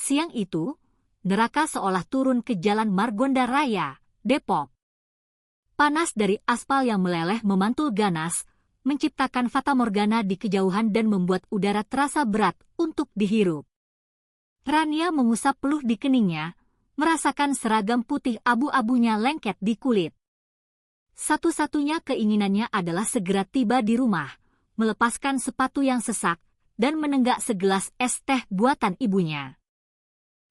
Siang itu, neraka seolah turun ke Jalan Margonda Raya, Depok. Panas dari aspal yang meleleh memantul ganas, menciptakan fatamorgana di kejauhan dan membuat udara terasa berat untuk dihirup. Rania mengusap peluh di keningnya, merasakan seragam putih abu-abunya lengket di kulit. Satu-satunya keinginannya adalah segera tiba di rumah, melepaskan sepatu yang sesak, dan menenggak segelas es teh buatan ibunya.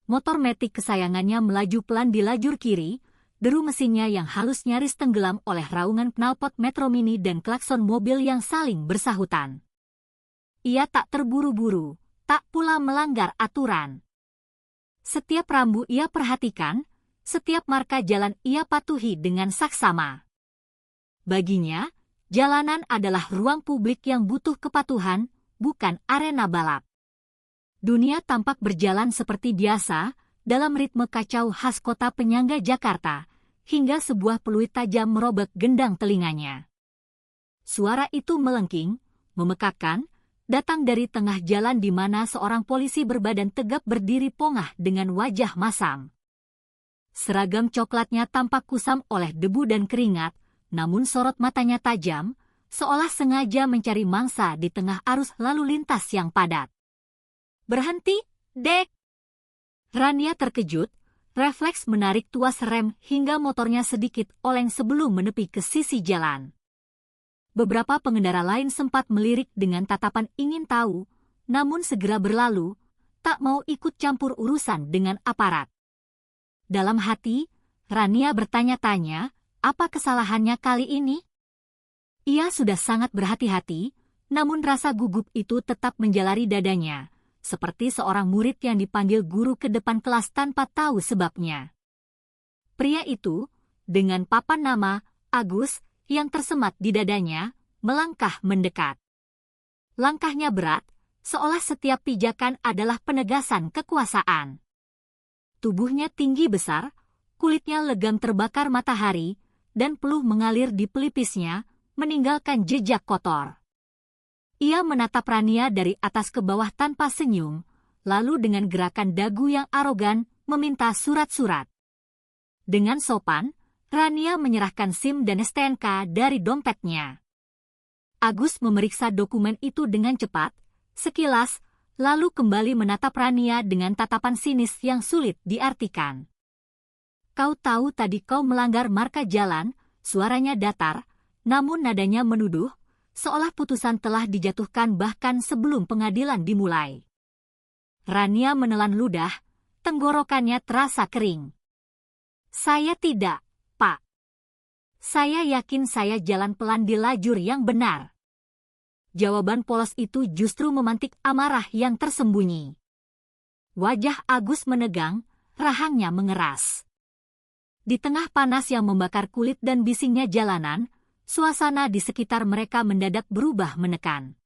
Motor metik kesayangannya melaju pelan di lajur kiri, deru mesinnya yang halus nyaris tenggelam oleh raungan knalpot Metro Mini dan klakson mobil yang saling bersahutan. Ia tak terburu-buru, tak pula melanggar aturan. Setiap rambu ia perhatikan, setiap marka jalan ia patuhi dengan saksama. Baginya, jalanan adalah ruang publik yang butuh kepatuhan, bukan arena balap. Dunia tampak berjalan seperti biasa, dalam ritme kacau khas kota penyangga Jakarta, hingga sebuah peluit tajam merobek gendang telinganya. Suara itu melengking, memekakkan, datang dari tengah jalan di mana seorang polisi berbadan tegap berdiri pongah dengan wajah masam. Seragam coklatnya tampak kusam oleh debu dan keringat, namun sorot matanya tajam, seolah sengaja mencari mangsa di tengah arus lalu lintas yang padat. "Berhenti, Dek!" Rania terkejut, refleks menarik tuas rem hingga motornya sedikit oleng sebelum menepi ke sisi jalan. Beberapa pengendara lain sempat melirik dengan tatapan ingin tahu, namun segera berlalu, tak mau ikut campur urusan dengan aparat. Dalam hati, Rania bertanya-tanya, apa kesalahannya kali ini? Ia sudah sangat berhati-hati, namun rasa gugup itu tetap menjalari dadanya, seperti seorang murid yang dipanggil guru ke depan kelas tanpa tahu sebabnya. Pria itu, dengan papan nama, Agus, yang tersemat di dadanya, melangkah mendekat. Langkahnya berat, seolah setiap pijakan adalah penegasan kekuasaan. Tubuhnya tinggi besar, kulitnya legam terbakar matahari, dan peluh mengalir di pelipisnya, meninggalkan jejak kotor. Ia menatap Rania dari atas ke bawah tanpa senyum, lalu dengan gerakan dagu yang arogan, meminta surat-surat. Dengan sopan, Rania menyerahkan SIM dan STNK dari dompetnya. Agus memeriksa dokumen itu dengan cepat, sekilas, lalu kembali menatap Rania dengan tatapan sinis yang sulit diartikan. "Kau tahu tadi kau melanggar marka jalan," suaranya datar, namun nadanya menuduh, seolah putusan telah dijatuhkan bahkan sebelum pengadilan dimulai. Rania menelan ludah, tenggorokannya terasa kering. "Saya tidak, Pak. Saya yakin saya jalan pelan di lajur yang benar." Jawaban polos itu justru memantik amarah yang tersembunyi. Wajah Agus menegang, rahangnya mengeras. Di tengah panas yang membakar kulit dan bisingnya jalanan, suasana di sekitar mereka mendadak berubah menekan.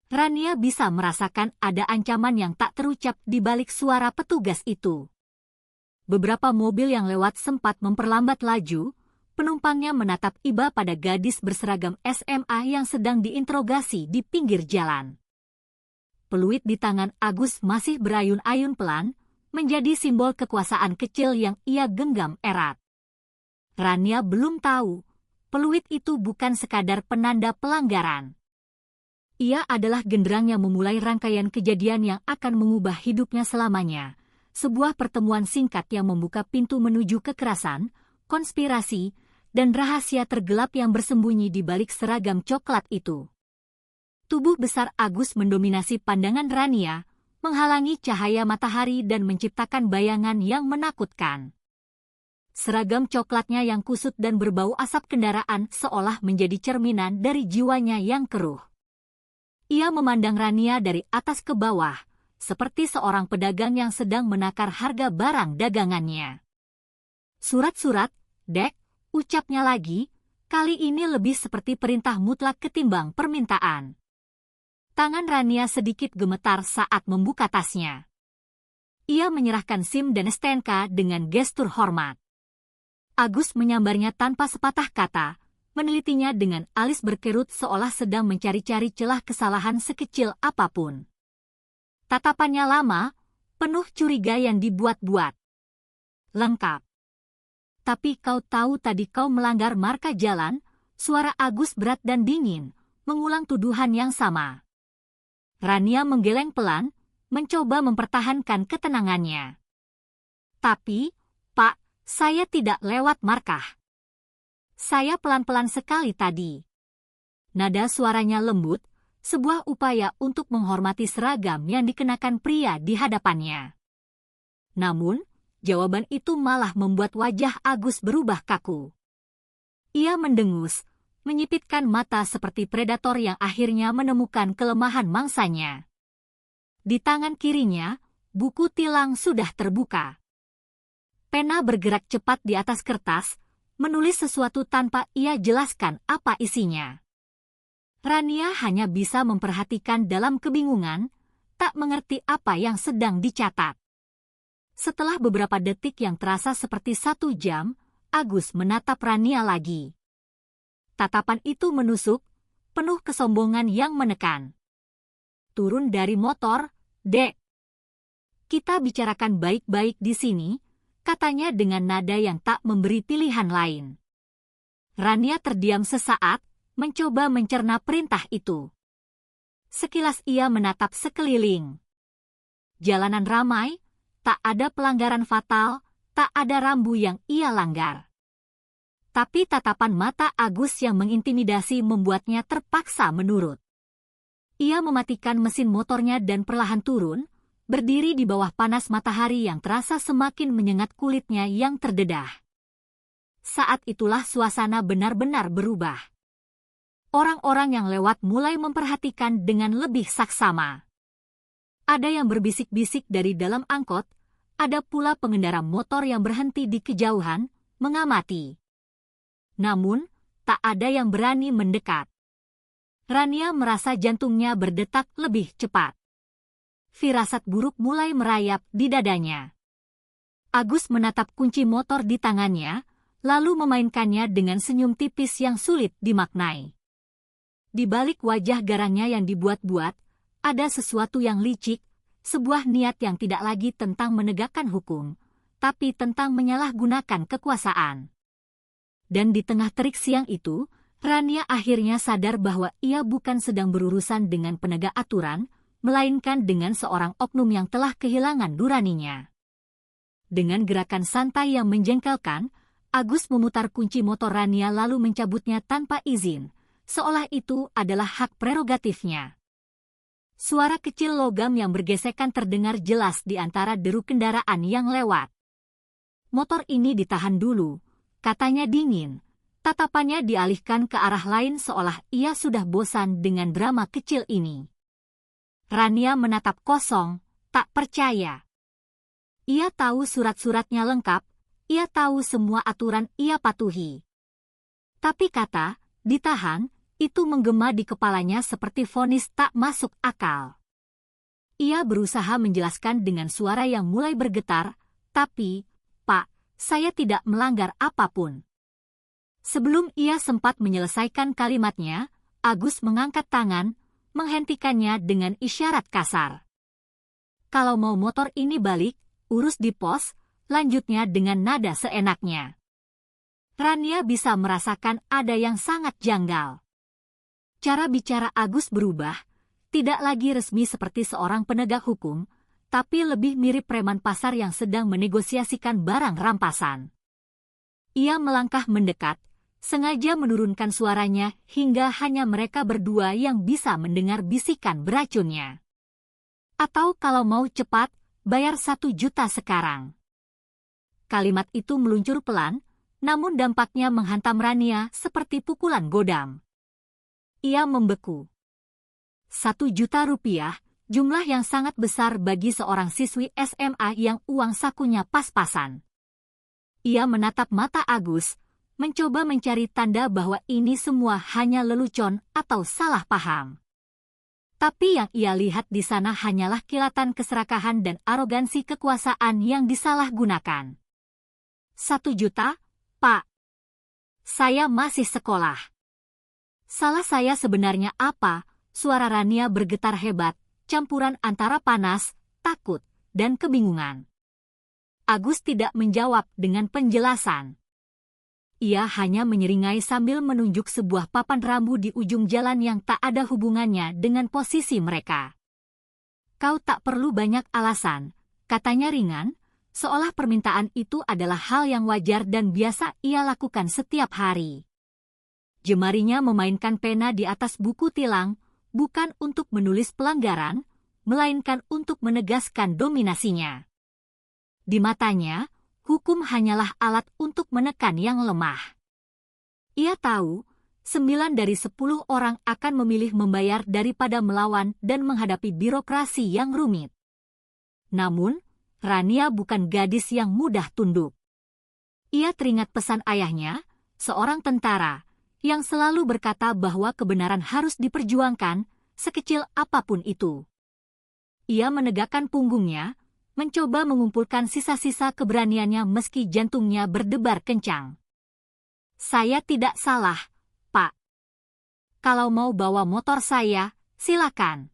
Rania bisa merasakan ada ancaman yang tak terucap di balik suara petugas itu. Beberapa mobil yang lewat sempat memperlambat laju, penumpangnya menatap iba pada gadis berseragam SMA yang sedang diinterogasi di pinggir jalan. Peluit di tangan Agus masih berayun-ayun pelan, menjadi simbol kekuasaan kecil yang ia genggam erat. Rania belum tahu, peluit itu bukan sekadar penanda pelanggaran. Ia adalah genderang yang memulai rangkaian kejadian yang akan mengubah hidupnya selamanya. Sebuah pertemuan singkat yang membuka pintu menuju kekerasan, konspirasi, dan rahasia tergelap yang bersembunyi di balik seragam coklat itu. Tubuh besar Agus mendominasi pandangan Rania, menghalangi cahaya matahari dan menciptakan bayangan yang menakutkan. Seragam coklatnya yang kusut dan berbau asap kendaraan seolah menjadi cerminan dari jiwanya yang keruh. Ia memandang Rania dari atas ke bawah, seperti seorang pedagang yang sedang menakar harga barang dagangannya. "Surat-surat, Dek," ucapnya lagi, kali ini lebih seperti perintah mutlak ketimbang permintaan. Tangan Rania sedikit gemetar saat membuka tasnya. Ia menyerahkan SIM dan STNK dengan gestur hormat. Agus menyambarnya tanpa sepatah kata, menelitinya dengan alis berkerut seolah sedang mencari-cari celah kesalahan sekecil apapun. Tatapannya lama, penuh curiga yang dibuat-buat. Lengkap. Tapi kau tahu tadi kau melanggar marka jalan, suara Agus berat dan dingin, mengulang tuduhan yang sama. Rania menggeleng pelan, mencoba mempertahankan ketenangannya. Tapi, Pak, saya tidak lewat markah. Saya pelan-pelan sekali tadi. Nada suaranya lembut, sebuah upaya untuk menghormati seragam yang dikenakan pria di hadapannya. Namun, jawaban itu malah membuat wajah Agus berubah kaku. Ia mendengus, menyipitkan mata seperti predator yang akhirnya menemukan kelemahan mangsanya. Di tangan kirinya, buku tilang sudah terbuka. Pena bergerak cepat di atas kertas, menulis sesuatu tanpa ia jelaskan apa isinya. Rania hanya bisa memperhatikan dalam kebingungan, tak mengerti apa yang sedang dicatat. Setelah beberapa detik yang terasa seperti 1 jam, Agus menatap Rania lagi. Tatapan itu menusuk, penuh kesombongan yang menekan. Turun dari motor, Dek. Kita bicarakan baik-baik di sini, katanya dengan nada yang tak memberi pilihan lain. Rania terdiam sesaat, mencoba mencerna perintah itu. Sekilas ia menatap sekeliling. Jalanan ramai, tak ada pelanggaran fatal, tak ada rambu yang ia langgar. Tapi tatapan mata Agus yang mengintimidasi membuatnya terpaksa menurut. Ia mematikan mesin motornya dan perlahan turun, berdiri di bawah panas matahari yang terasa semakin menyengat kulitnya yang terdedah. Saat itulah suasana benar-benar berubah. Orang-orang yang lewat mulai memperhatikan dengan lebih saksama. Ada yang berbisik-bisik dari dalam angkot, ada pula pengendara motor yang berhenti di kejauhan, mengamati. Namun, tak ada yang berani mendekat. Rania merasa jantungnya berdetak lebih cepat. Firasat buruk mulai merayap di dadanya. Agus menatap kunci motor di tangannya, lalu memainkannya dengan senyum tipis yang sulit dimaknai. Di balik wajah garangnya yang dibuat-buat, ada sesuatu yang licik, sebuah niat yang tidak lagi tentang menegakkan hukum, tapi tentang menyalahgunakan kekuasaan. Dan di tengah terik siang itu, Rania akhirnya sadar bahwa ia bukan sedang berurusan dengan penegak aturan, melainkan dengan seorang oknum yang telah kehilangan nuraninya. Dengan gerakan santai yang menjengkelkan, Agus memutar kunci motor Rania lalu mencabutnya tanpa izin, seolah itu adalah hak prerogatifnya. Suara kecil logam yang bergesekan terdengar jelas di antara deru kendaraan yang lewat. Motor ini ditahan dulu, katanya dingin. Tatapannya dialihkan ke arah lain seolah ia sudah bosan dengan drama kecil ini. Rania menatap kosong, tak percaya. Ia tahu surat-suratnya lengkap, ia tahu semua aturan ia patuhi. Tapi kata, ditahan, itu menggema di kepalanya seperti vonis tak masuk akal. Ia berusaha menjelaskan dengan suara yang mulai bergetar, tapi, Pak, saya tidak melanggar apapun. Sebelum ia sempat menyelesaikan kalimatnya, Agus mengangkat tangan, menghentikannya dengan isyarat kasar. Kalau mau motor ini balik, urus di pos, lanjutnya dengan nada seenaknya. Rania bisa merasakan ada yang sangat janggal. Cara bicara Agus berubah, tidak lagi resmi seperti seorang penegak hukum, tapi lebih mirip preman pasar yang sedang menegosiasikan barang rampasan. Ia melangkah mendekat, sengaja menurunkan suaranya hingga hanya mereka berdua yang bisa mendengar bisikan beracunnya. Atau kalau mau cepat, bayar 1 juta sekarang. Kalimat itu meluncur pelan, namun dampaknya menghantam Rania seperti pukulan godam. Ia membeku. 1 juta rupiah, jumlah yang sangat besar bagi seorang siswi SMA yang uang sakunya pas-pasan. Ia menatap mata Agus, mencoba mencari tanda bahwa ini semua hanya lelucon atau salah paham. Tapi yang ia lihat di sana hanyalah kilatan keserakahan dan arogansi kekuasaan yang disalahgunakan. 1 juta, Pak. Saya masih sekolah. Salah saya sebenarnya apa? Suara Rania bergetar hebat, campuran antara panas, takut, dan kebingungan. Agus tidak menjawab dengan penjelasan. Ia hanya menyeringai sambil menunjuk sebuah papan rambu di ujung jalan yang tak ada hubungannya dengan posisi mereka. "Kau tak perlu banyak alasan," katanya ringan, seolah permintaan itu adalah hal yang wajar dan biasa ia lakukan setiap hari. Jemarinya memainkan pena di atas buku tilang, bukan untuk menulis pelanggaran, melainkan untuk menegaskan dominasinya. Di matanya, hukum hanyalah alat untuk menekan yang lemah. Ia tahu, 9 dari 10 orang akan memilih membayar daripada melawan dan menghadapi birokrasi yang rumit. Namun, Rania bukan gadis yang mudah tunduk. Ia teringat pesan ayahnya, seorang tentara, yang selalu berkata bahwa kebenaran harus diperjuangkan, sekecil apapun itu. Ia menegakkan punggungnya, mencoba mengumpulkan sisa-sisa keberaniannya meski jantungnya berdebar kencang. "Saya tidak salah, Pak. Kalau mau bawa motor saya, silakan.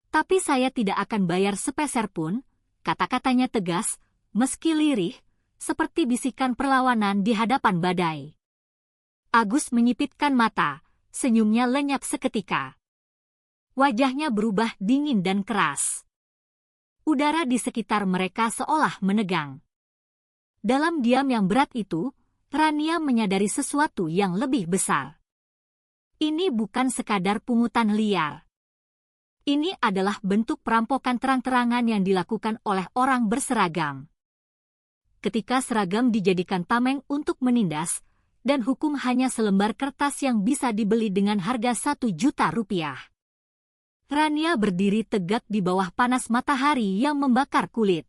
Tapi saya tidak akan bayar sepeser pun," kata-katanya tegas, meski lirih, seperti bisikan perlawanan di hadapan badai. Agus menyipitkan mata, senyumnya lenyap seketika. Wajahnya berubah dingin dan keras. Udara di sekitar mereka seolah menegang. Dalam diam yang berat itu, Rania menyadari sesuatu yang lebih besar. Ini bukan sekadar pungutan liar. Ini adalah bentuk perampokan terang-terangan yang dilakukan oleh orang berseragam. Ketika seragam dijadikan tameng untuk menindas, dan hukum hanya selembar kertas yang bisa dibeli dengan harga 1 juta rupiah. Rania berdiri tegak di bawah panas matahari yang membakar kulit.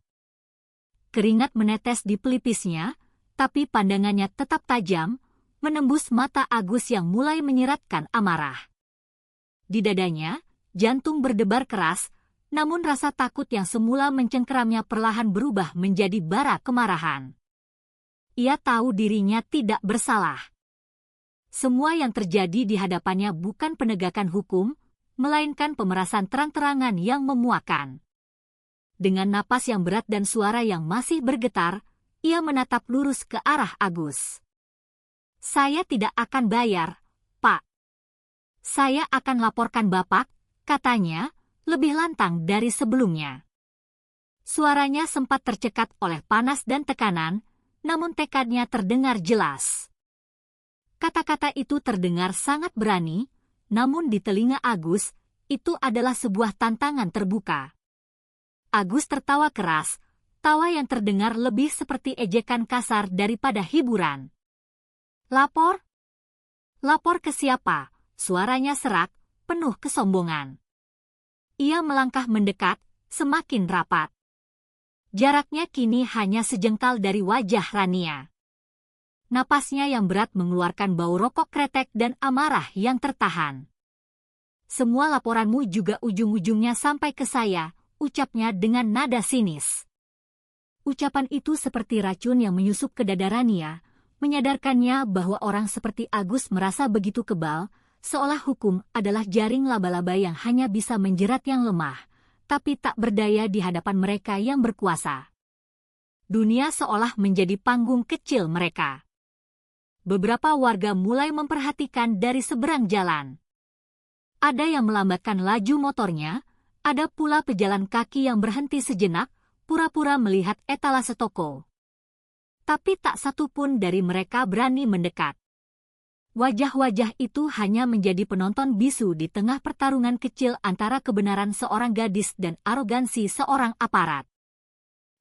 Keringat menetes di pelipisnya, tapi pandangannya tetap tajam, menembus mata Agus yang mulai menyiratkan amarah. Di dadanya, jantung berdebar keras, namun rasa takut yang semula mencengkeramnya perlahan berubah menjadi bara kemarahan. Ia tahu dirinya tidak bersalah. Semua yang terjadi di hadapannya bukan penegakan hukum, melainkan pemerasan terang-terangan yang memuakkan. Dengan napas yang berat dan suara yang masih bergetar, ia menatap lurus ke arah Agus. "Saya tidak akan bayar, Pak. Saya akan laporkan Bapak," katanya, lebih lantang dari sebelumnya. Suaranya sempat tercekat oleh panas dan tekanan, namun tekadnya terdengar jelas. Kata-kata itu terdengar sangat berani, namun di telinga Agus, itu adalah sebuah tantangan terbuka. Agus tertawa keras, tawa yang terdengar lebih seperti ejekan kasar daripada hiburan. "Lapor? Lapor ke siapa?" Suaranya serak, penuh kesombongan. Ia melangkah mendekat, semakin rapat. Jaraknya kini hanya sejengkal dari wajah Rania. Napasnya yang berat mengeluarkan bau rokok kretek dan amarah yang tertahan. "Semua laporanmu juga ujung-ujungnya sampai ke saya," ucapnya dengan nada sinis. Ucapan itu seperti racun yang menyusup ke dada Rania, menyadarkannya bahwa orang seperti Agus merasa begitu kebal, seolah hukum adalah jaring laba-laba yang hanya bisa menjerat yang lemah, tapi tak berdaya di hadapan mereka yang berkuasa. Dunia seolah menjadi panggung kecil mereka. Beberapa warga mulai memperhatikan dari seberang jalan. Ada yang melambatkan laju motornya, ada pula pejalan kaki yang berhenti sejenak, pura-pura melihat etalase toko. Tapi tak satu pun dari mereka berani mendekat. Wajah-wajah itu hanya menjadi penonton bisu di tengah pertarungan kecil antara kebenaran seorang gadis dan arogansi seorang aparat.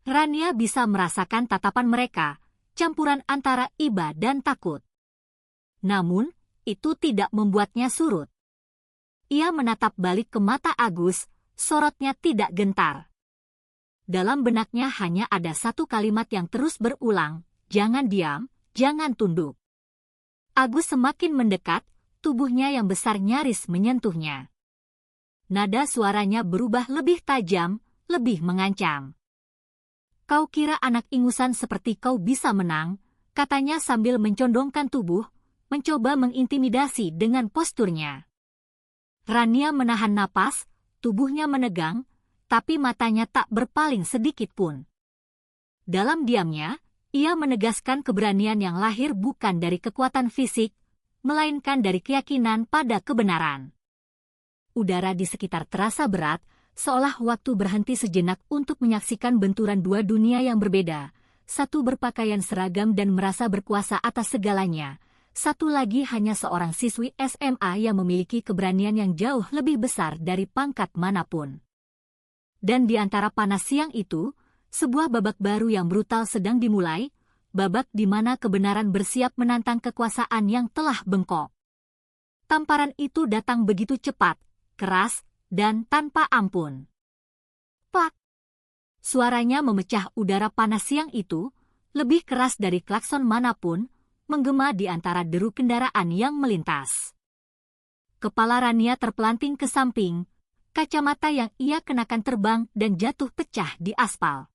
Rania bisa merasakan tatapan mereka, campuran antara iba dan takut. Namun, itu tidak membuatnya surut. Ia menatap balik ke mata Agus, sorotnya tidak gentar. Dalam benaknya hanya ada satu kalimat yang terus berulang, "Jangan diam, jangan tunduk." Agus semakin mendekat, tubuhnya yang besar nyaris menyentuhnya. Nada suaranya berubah lebih tajam, lebih mengancam. "Kau kira anak ingusan seperti kau bisa menang?" katanya sambil mencondongkan tubuh, mencoba mengintimidasi dengan posturnya. Rania menahan napas, tubuhnya menegang, tapi matanya tak berpaling sedikit pun. Dalam diamnya, ia menegaskan keberanian yang lahir bukan dari kekuatan fisik, melainkan dari keyakinan pada kebenaran. Udara di sekitar terasa berat, seolah waktu berhenti sejenak untuk menyaksikan benturan dua dunia yang berbeda. Satu berpakaian seragam dan merasa berkuasa atas segalanya. Satu lagi hanya seorang siswi SMA yang memiliki keberanian yang jauh lebih besar dari pangkat manapun. Dan di antara panas siang itu, sebuah babak baru yang brutal sedang dimulai, babak di mana kebenaran bersiap menantang kekuasaan yang telah bengkok. Tamparan itu datang begitu cepat, keras, dan tanpa ampun. Plak! Suaranya memecah udara panas siang itu, lebih keras dari klakson manapun, menggema di antara deru kendaraan yang melintas. Kepala Rania terpelanting ke samping, kacamata yang ia kenakan terbang dan jatuh pecah di aspal.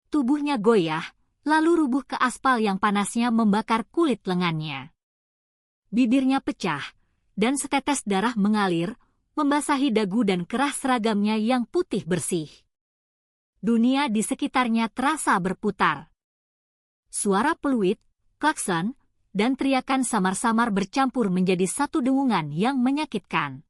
Tubuhnya goyah, lalu rubuh ke aspal yang panasnya membakar kulit lengannya. Bibirnya pecah, dan setetes darah mengalir, membasahi dagu dan kerah seragamnya yang putih bersih. Dunia di sekitarnya terasa berputar. Suara peluit, klakson, dan teriakan samar-samar bercampur menjadi satu dengungan yang menyakitkan.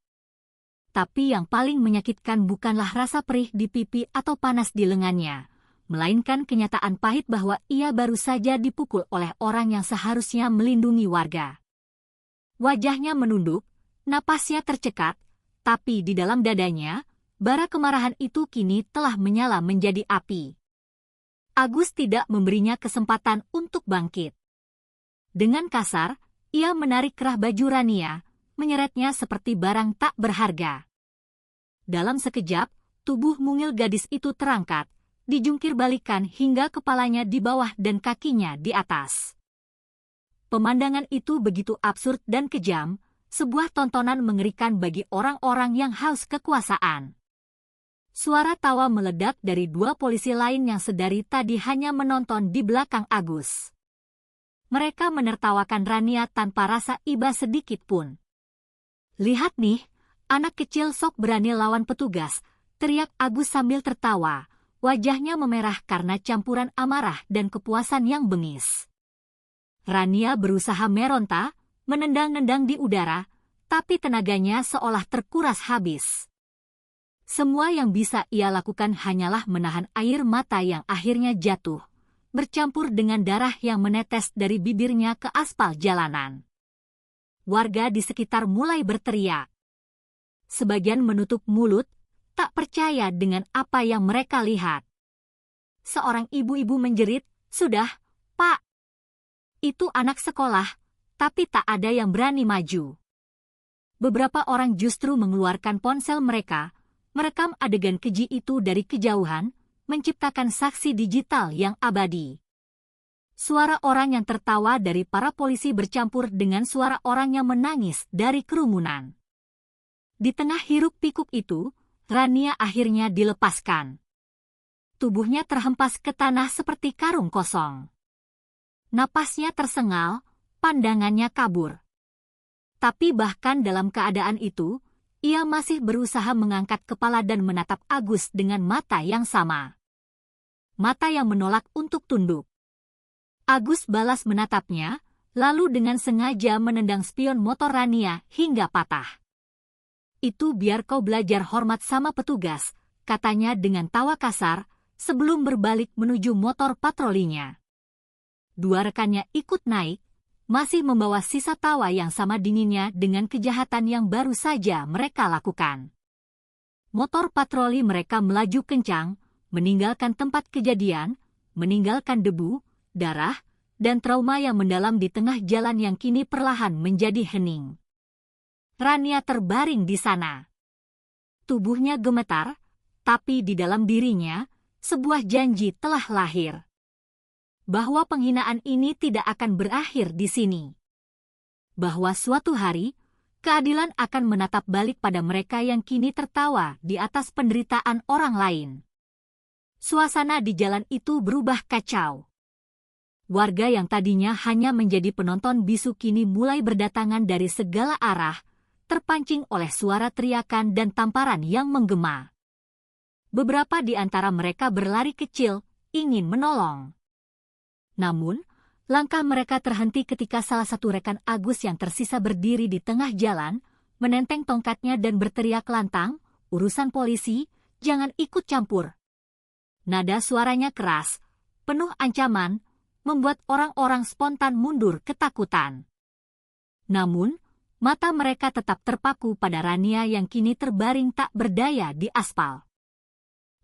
Tapi yang paling menyakitkan bukanlah rasa perih di pipi atau panas di lengannya, melainkan kenyataan pahit bahwa ia baru saja dipukul oleh orang yang seharusnya melindungi warga. Wajahnya menunduk, napasnya tercekat, tapi di dalam dadanya, bara kemarahan itu kini telah menyala menjadi api. Agus tidak memberinya kesempatan untuk bangkit. Dengan kasar, ia menarik kerah baju Rania, menyeretnya seperti barang tak berharga. Dalam sekejap, tubuh mungil gadis itu terangkat, dijungkir balikan hingga kepalanya di bawah dan kakinya di atas. Pemandangan itu begitu absurd dan kejam, sebuah tontonan mengerikan bagi orang-orang yang haus kekuasaan. Suara tawa meledak dari dua polisi lain yang sedari tadi hanya menonton di belakang Agus. Mereka menertawakan Rania tanpa rasa iba sedikit pun. "Lihat nih, anak kecil sok berani lawan petugas," teriak Agus sambil tertawa, wajahnya memerah karena campuran amarah dan kepuasan yang bengis. Rania berusaha meronta, menendang-nendang di udara, tapi tenaganya seolah terkuras habis. Semua yang bisa ia lakukan hanyalah menahan air mata yang akhirnya jatuh, bercampur dengan darah yang menetes dari bibirnya ke aspal jalanan. Warga di sekitar mulai berteriak. Sebagian menutup mulut, tak percaya dengan apa yang mereka lihat. Seorang ibu-ibu menjerit, "Sudah, Pak. Itu anak sekolah," tapi tak ada yang berani maju. Beberapa orang justru mengeluarkan ponsel mereka, merekam adegan keji itu dari kejauhan, menciptakan saksi digital yang abadi. Suara orang yang tertawa dari para polisi bercampur dengan suara orang yang menangis dari kerumunan. Di tengah hiruk-pikuk itu, Rania akhirnya dilepaskan. Tubuhnya terhempas ke tanah seperti karung kosong. Napasnya tersengal, pandangannya kabur. Tapi bahkan dalam keadaan itu, ia masih berusaha mengangkat kepala dan menatap Agus dengan mata yang sama. Mata yang menolak untuk tunduk. Agus balas menatapnya, lalu dengan sengaja menendang spion motor Rania hingga patah. "Itu biar kau belajar hormat sama petugas," katanya dengan tawa kasar, sebelum berbalik menuju motor patrolinya. Dua rekannya ikut naik, masih membawa sisa tawa yang sama dinginnya dengan kejahatan yang baru saja mereka lakukan. Motor patroli mereka melaju kencang, meninggalkan tempat kejadian, meninggalkan debu, darah, dan trauma yang mendalam di tengah jalan yang kini perlahan menjadi hening. Rania terbaring di sana. Tubuhnya gemetar, tapi di dalam dirinya, sebuah janji telah lahir. Bahwa penghinaan ini tidak akan berakhir di sini. Bahwa suatu hari, keadilan akan menatap balik pada mereka yang kini tertawa di atas penderitaan orang lain. Suasana di jalan itu berubah kacau. Warga yang tadinya hanya menjadi penonton bisu kini mulai berdatangan dari segala arah, terpancing oleh suara teriakan dan tamparan yang menggema. Beberapa di antara mereka berlari kecil, ingin menolong. Namun, langkah mereka terhenti ketika salah satu rekan Agus yang tersisa berdiri di tengah jalan, menenteng tongkatnya dan berteriak lantang, "Urusan polisi, jangan ikut campur." Nada suaranya keras, penuh ancaman, membuat orang-orang spontan mundur ketakutan. Namun, mata mereka tetap terpaku pada Rania yang kini terbaring tak berdaya di aspal.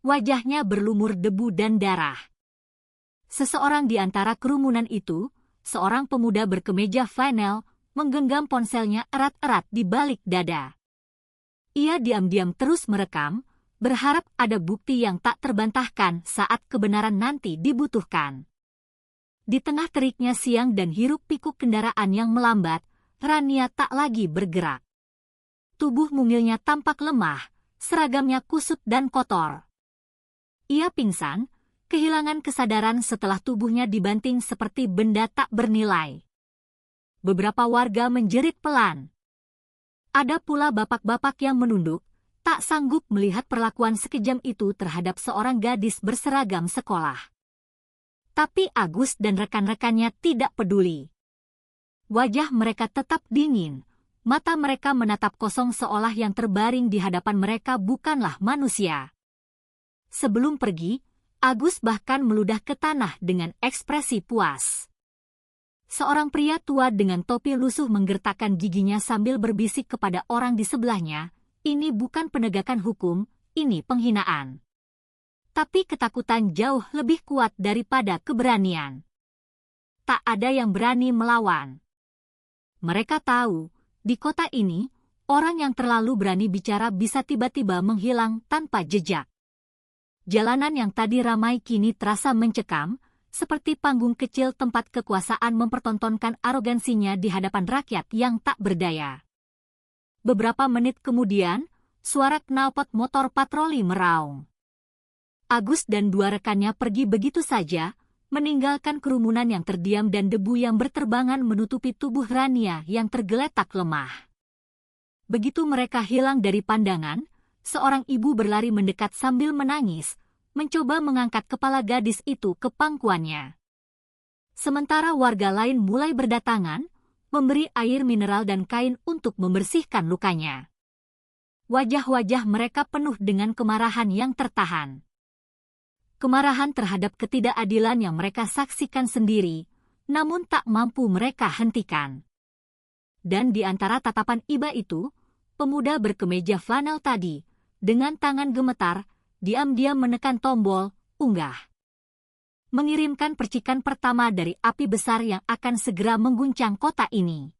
Wajahnya berlumur debu dan darah. Seseorang di antara kerumunan itu, seorang pemuda berkemeja flanel, menggenggam ponselnya erat-erat di balik dada. Ia diam-diam terus merekam, berharap ada bukti yang tak terbantahkan saat kebenaran nanti dibutuhkan. Di tengah teriknya siang dan hiruk-pikuk kendaraan yang melambat, Rania tak lagi bergerak. Tubuh mungilnya tampak lemah, seragamnya kusut dan kotor. Ia pingsan, kehilangan kesadaran setelah tubuhnya dibanting seperti benda tak bernilai. Beberapa warga menjerit pelan. Ada pula bapak-bapak yang menunduk, tak sanggup melihat perlakuan sekejam itu terhadap seorang gadis berseragam sekolah. Tapi Agus dan rekan-rekannya tidak peduli. Wajah mereka tetap dingin, mata mereka menatap kosong seolah yang terbaring di hadapan mereka bukanlah manusia. Sebelum pergi, Agus bahkan meludah ke tanah dengan ekspresi puas. Seorang pria tua dengan topi lusuh menggertakkan giginya sambil berbisik kepada orang di sebelahnya, "Ini bukan penegakan hukum, ini penghinaan." Tapi ketakutan jauh lebih kuat daripada keberanian. Tak ada yang berani melawan. Mereka tahu, di kota ini, orang yang terlalu berani bicara bisa tiba-tiba menghilang tanpa jejak. Jalanan yang tadi ramai kini terasa mencekam, seperti panggung kecil tempat kekuasaan mempertontonkan arogansinya di hadapan rakyat yang tak berdaya. Beberapa menit kemudian, suara knalpot motor patroli meraung. Agus dan dua rekannya pergi begitu saja, meninggalkan kerumunan yang terdiam dan debu yang berterbangan menutupi tubuh Rania yang tergeletak lemah. Begitu mereka hilang dari pandangan, seorang ibu berlari mendekat sambil menangis, mencoba mengangkat kepala gadis itu ke pangkuannya. Sementara warga lain mulai berdatangan, memberi air mineral dan kain untuk membersihkan lukanya. Wajah-wajah mereka penuh dengan kemarahan yang tertahan. Kemarahan terhadap ketidakadilan yang mereka saksikan sendiri, namun tak mampu mereka hentikan. Dan di antara tatapan iba itu, pemuda berkemeja flanel tadi, dengan tangan gemetar, diam-diam menekan tombol unggah. Mengirimkan percikan pertama dari api besar yang akan segera mengguncang kota ini.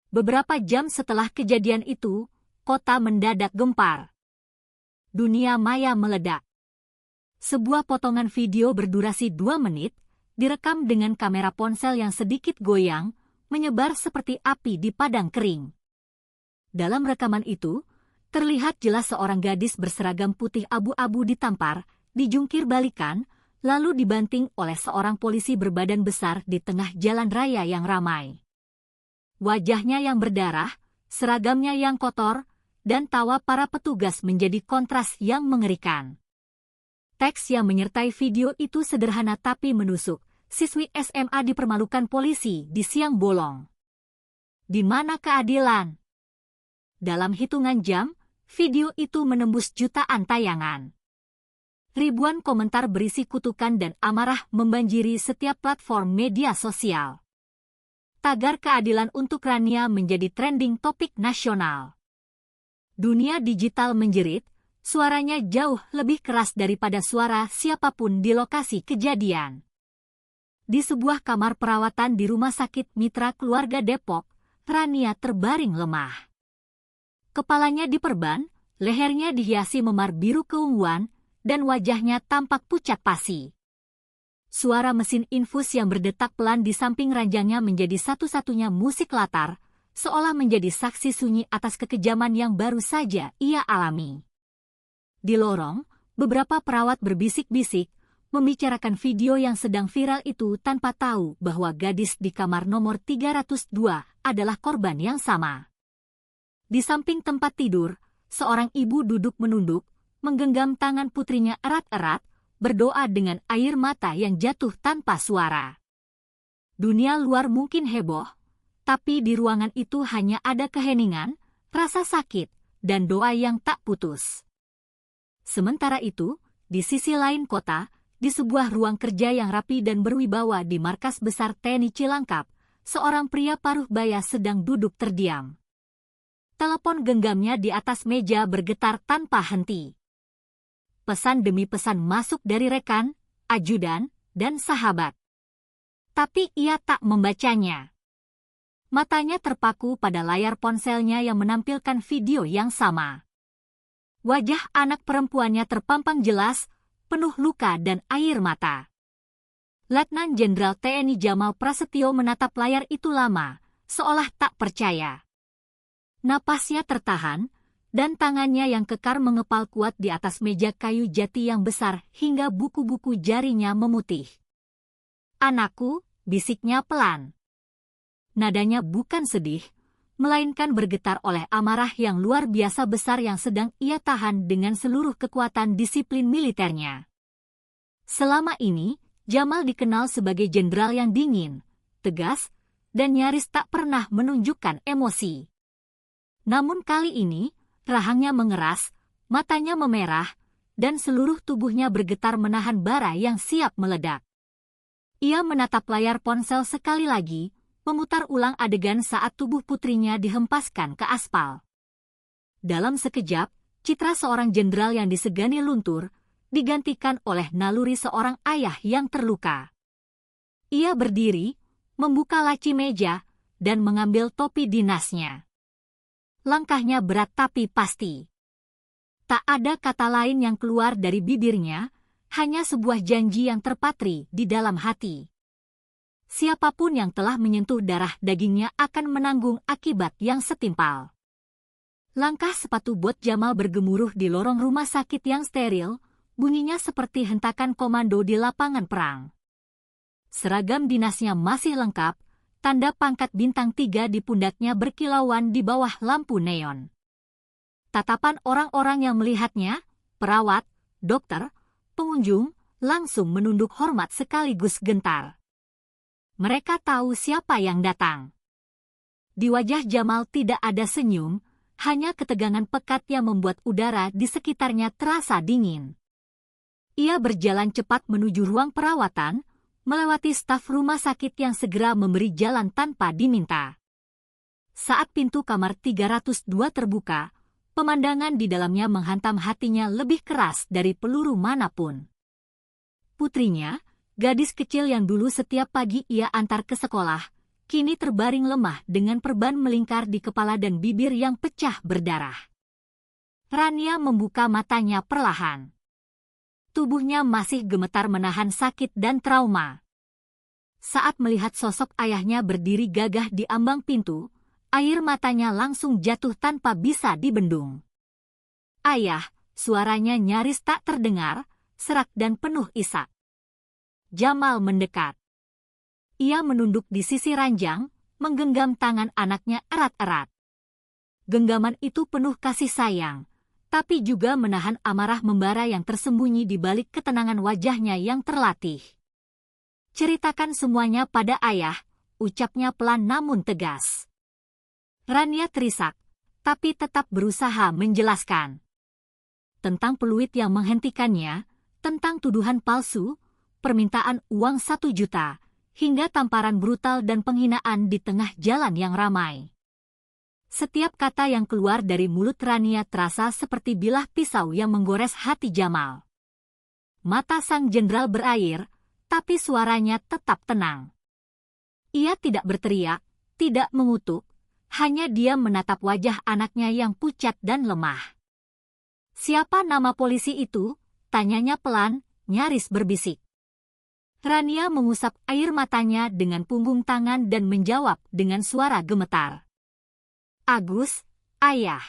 Beberapa jam setelah kejadian itu, kota mendadak gempar. Dunia maya meledak. Sebuah potongan video berdurasi 2 menit, direkam dengan kamera ponsel yang sedikit goyang, menyebar seperti api di padang kering. Dalam rekaman itu, terlihat jelas seorang gadis berseragam putih abu-abu ditampar, dijungkir balikan, lalu dibanting oleh seorang polisi berbadan besar di tengah jalan raya yang ramai. Wajahnya yang berdarah, seragamnya yang kotor, dan tawa para petugas menjadi kontras yang mengerikan. Teks yang menyertai video itu sederhana tapi menusuk. Siswi SMA dipermalukan polisi di siang bolong. Di mana keadilan? Dalam hitungan jam, video itu menembus jutaan tayangan. Ribuan komentar berisi kutukan dan amarah membanjiri setiap platform media sosial. Tagar keadilan untuk Rania menjadi trending topik nasional. Dunia digital menjerit, suaranya jauh lebih keras daripada suara siapapun di lokasi kejadian. Di sebuah kamar perawatan di Rumah Sakit Mitra Keluarga Depok, Rania terbaring lemah. Kepalanya diperban, lehernya dihiasi memar biru keunguan, dan wajahnya tampak pucat pasi. Suara mesin infus yang berdetak pelan di samping ranjangnya menjadi satu-satunya musik latar, seolah menjadi saksi sunyi atas kekejaman yang baru saja ia alami. Di lorong, beberapa perawat berbisik-bisik, membicarakan video yang sedang viral itu tanpa tahu bahwa gadis di kamar nomor 302 adalah korban yang sama. Di samping tempat tidur, seorang ibu duduk menunduk, menggenggam tangan putrinya erat-erat, berdoa dengan air mata yang jatuh tanpa suara. Dunia luar mungkin heboh, tapi di ruangan itu hanya ada keheningan, rasa sakit, dan doa yang tak putus. Sementara itu, di sisi lain kota, di sebuah ruang kerja yang rapi dan berwibawa di markas besar TNI Cilangkap, seorang pria paruh baya sedang duduk terdiam. Telepon genggamnya di atas meja bergetar tanpa henti. Pesan demi pesan masuk dari rekan, ajudan, dan sahabat. Tapi ia tak membacanya. Matanya terpaku pada layar ponselnya yang menampilkan video yang sama. Wajah anak perempuannya terpampang jelas, penuh luka dan air mata. Letnan Jenderal TNI Jamal Prasetyo menatap layar itu lama, seolah tak percaya. Napasnya tertahan, dan tangannya yang kekar mengepal kuat di atas meja kayu jati yang besar hingga buku-buku jarinya memutih. "Anakku," bisiknya pelan. Nadanya bukan sedih, melainkan bergetar oleh amarah yang luar biasa besar yang sedang ia tahan dengan seluruh kekuatan disiplin militernya. Selama ini, Jamal dikenal sebagai jenderal yang dingin, tegas, dan nyaris tak pernah menunjukkan emosi. Namun kali ini, rahangnya mengeras, matanya memerah, dan seluruh tubuhnya bergetar menahan bara yang siap meledak. Ia menatap layar ponsel sekali lagi, memutar ulang adegan saat tubuh putrinya dihempaskan ke aspal. Dalam sekejap, citra seorang jenderal yang disegani luntur, digantikan oleh naluri seorang ayah yang terluka. Ia berdiri, membuka laci meja, dan mengambil topi dinasnya. Langkahnya berat tapi pasti. Tak ada kata lain yang keluar dari bibirnya, hanya sebuah janji yang terpatri di dalam hati. Siapapun yang telah menyentuh darah dagingnya akan menanggung akibat yang setimpal. Langkah sepatu bot Jamal bergemuruh di lorong rumah sakit yang steril, bunyinya seperti hentakan komando di lapangan perang. Seragam dinasnya masih lengkap, tanda pangkat bintang 3 di pundaknya berkilauan di bawah lampu neon. Tatapan orang-orang yang melihatnya, perawat, dokter, pengunjung, langsung menunduk hormat sekaligus gentar. Mereka tahu siapa yang datang. Di wajah Jamal tidak ada senyum, hanya ketegangan pekat yang membuat udara di sekitarnya terasa dingin. Ia berjalan cepat menuju ruang perawatan, melewati staf rumah sakit yang segera memberi jalan tanpa diminta. Saat pintu kamar 302 terbuka, pemandangan di dalamnya menghantam hatinya lebih keras dari peluru manapun. Putrinya, gadis kecil yang dulu setiap pagi ia antar ke sekolah, kini terbaring lemah dengan perban melingkar di kepala dan bibir yang pecah berdarah. Rania membuka matanya perlahan. Tubuhnya masih gemetar menahan sakit dan trauma. Saat melihat sosok ayahnya berdiri gagah di ambang pintu, air matanya langsung jatuh tanpa bisa dibendung. "Ayah," suaranya nyaris tak terdengar, serak dan penuh isak. Jamal mendekat. Ia menunduk di sisi ranjang, menggenggam tangan anaknya erat-erat. Genggaman itu penuh kasih sayang, tapi juga menahan amarah membara yang tersembunyi di balik ketenangan wajahnya yang terlatih. "Ceritakan semuanya pada ayah," ucapnya pelan namun tegas. Rania terisak, tapi tetap berusaha menjelaskan. Tentang peluit yang menghentikannya, tentang tuduhan palsu, permintaan uang 1 juta, hingga tamparan brutal dan penghinaan di tengah jalan yang ramai. Setiap kata yang keluar dari mulut Rania terasa seperti bilah pisau yang menggores hati Jamal. Mata sang jenderal berair, tapi suaranya tetap tenang. Ia tidak berteriak, tidak mengutuk, hanya diam menatap wajah anaknya yang pucat dan lemah. "Siapa nama polisi itu?" tanyanya pelan, nyaris berbisik. Rania mengusap air matanya dengan punggung tangan dan menjawab dengan suara gemetar. "Agus, ayah."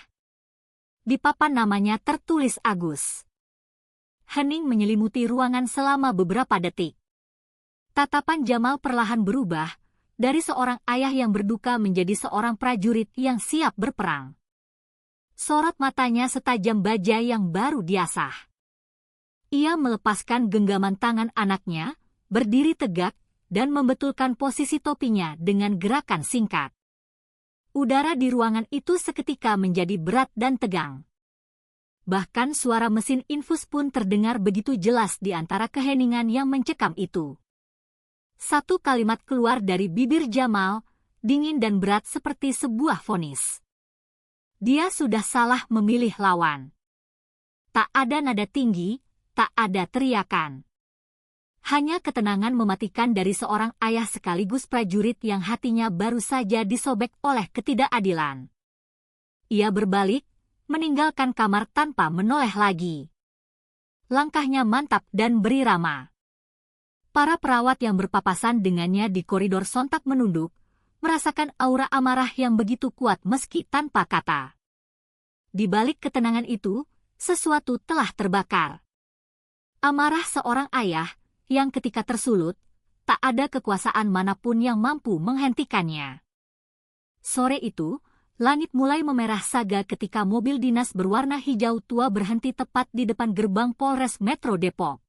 Di papan namanya tertulis Agus. Hening menyelimuti ruangan selama beberapa detik. Tatapan Jamal perlahan berubah, dari seorang ayah yang berduka menjadi seorang prajurit yang siap berperang. Sorot matanya setajam baja yang baru diasah. Ia melepaskan genggaman tangan anaknya, berdiri tegak, dan membetulkan posisi topinya dengan gerakan singkat. Udara di ruangan itu seketika menjadi berat dan tegang. Bahkan suara mesin infus pun terdengar begitu jelas di antara keheningan yang mencekam itu. Satu kalimat keluar dari bibir Jamal, dingin dan berat seperti sebuah vonis. Dia sudah salah memilih lawan. Tak ada nada tinggi, tak ada teriakan. Hanya ketenangan mematikan dari seorang ayah sekaligus prajurit yang hatinya baru saja disobek oleh ketidakadilan. Ia berbalik, meninggalkan kamar tanpa menoleh lagi. Langkahnya mantap dan berirama. Para perawat yang berpapasan dengannya di koridor sontak menunduk, merasakan aura amarah yang begitu kuat meski tanpa kata. Di balik ketenangan itu, sesuatu telah terbakar. Amarah seorang ayah, yang ketika tersulut, tak ada kekuasaan manapun yang mampu menghentikannya. Sore itu, langit mulai memerah saga ketika mobil dinas berwarna hijau tua berhenti tepat di depan gerbang Polres Metro Depok.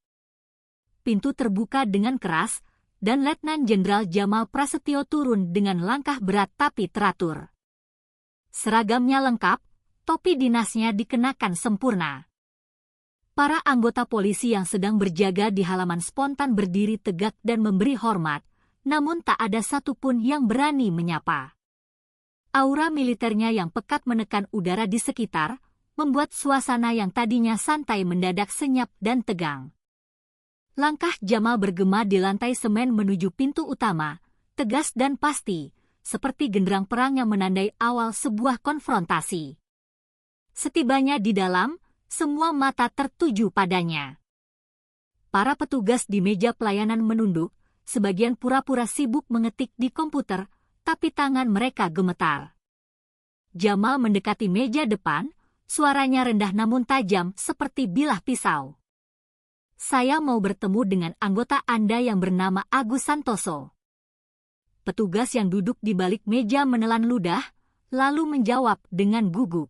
Pintu terbuka dengan keras, dan Letnan Jenderal Jamal Prasetyo turun dengan langkah berat tapi teratur. Seragamnya lengkap, topi dinasnya dikenakan sempurna. Para anggota polisi yang sedang berjaga di halaman spontan berdiri tegak dan memberi hormat, namun tak ada satupun yang berani menyapa. Aura militernya yang pekat menekan udara di sekitar, membuat suasana yang tadinya santai mendadak senyap dan tegang. Langkah Jamal bergema di lantai semen menuju pintu utama, tegas dan pasti, seperti genderang perang yang menandai awal sebuah konfrontasi. Setibanya di dalam, semua mata tertuju padanya. Para petugas di meja pelayanan menunduk, sebagian pura-pura sibuk mengetik di komputer, tapi tangan mereka gemetar. Jamal mendekati meja depan, suaranya rendah namun tajam seperti bilah pisau. Saya mau bertemu dengan anggota Anda yang bernama Agus Santoso. Petugas yang duduk di balik meja menelan ludah, lalu menjawab dengan gugup.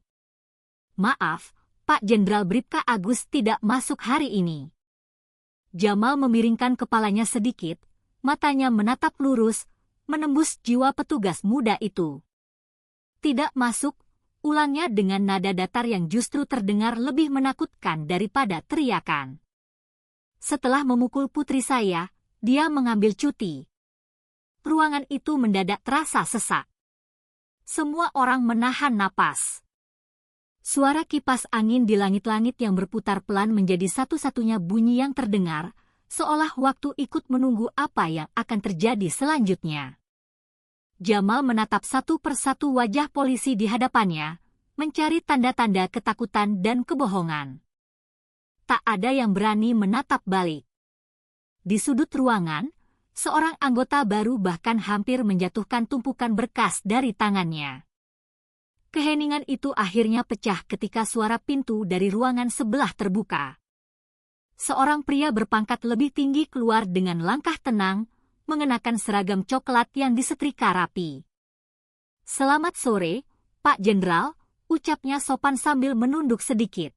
Maaf, Pak Jenderal Bribka Agus tidak masuk hari ini. Jamal memiringkan kepalanya sedikit, matanya menatap lurus, menembus jiwa petugas muda itu. Tidak masuk, ulangnya dengan nada datar yang justru terdengar lebih menakutkan daripada teriakan. Setelah memukul putri saya, dia mengambil cuti. Ruangan itu mendadak terasa sesak. Semua orang menahan napas. Suara kipas angin di langit-langit yang berputar pelan menjadi satu-satunya bunyi yang terdengar, seolah waktu ikut menunggu apa yang akan terjadi selanjutnya. Jamal menatap satu persatu wajah polisi di hadapannya, mencari tanda-tanda ketakutan dan kebohongan. Tak ada yang berani menatap balik. Di sudut ruangan, seorang anggota baru bahkan hampir menjatuhkan tumpukan berkas dari tangannya. Keheningan itu akhirnya pecah ketika suara pintu dari ruangan sebelah terbuka. Seorang pria berpangkat lebih tinggi keluar dengan langkah tenang, mengenakan seragam coklat yang disetrika rapi. Selamat sore, Pak Jenderal, ucapnya sopan sambil menunduk sedikit.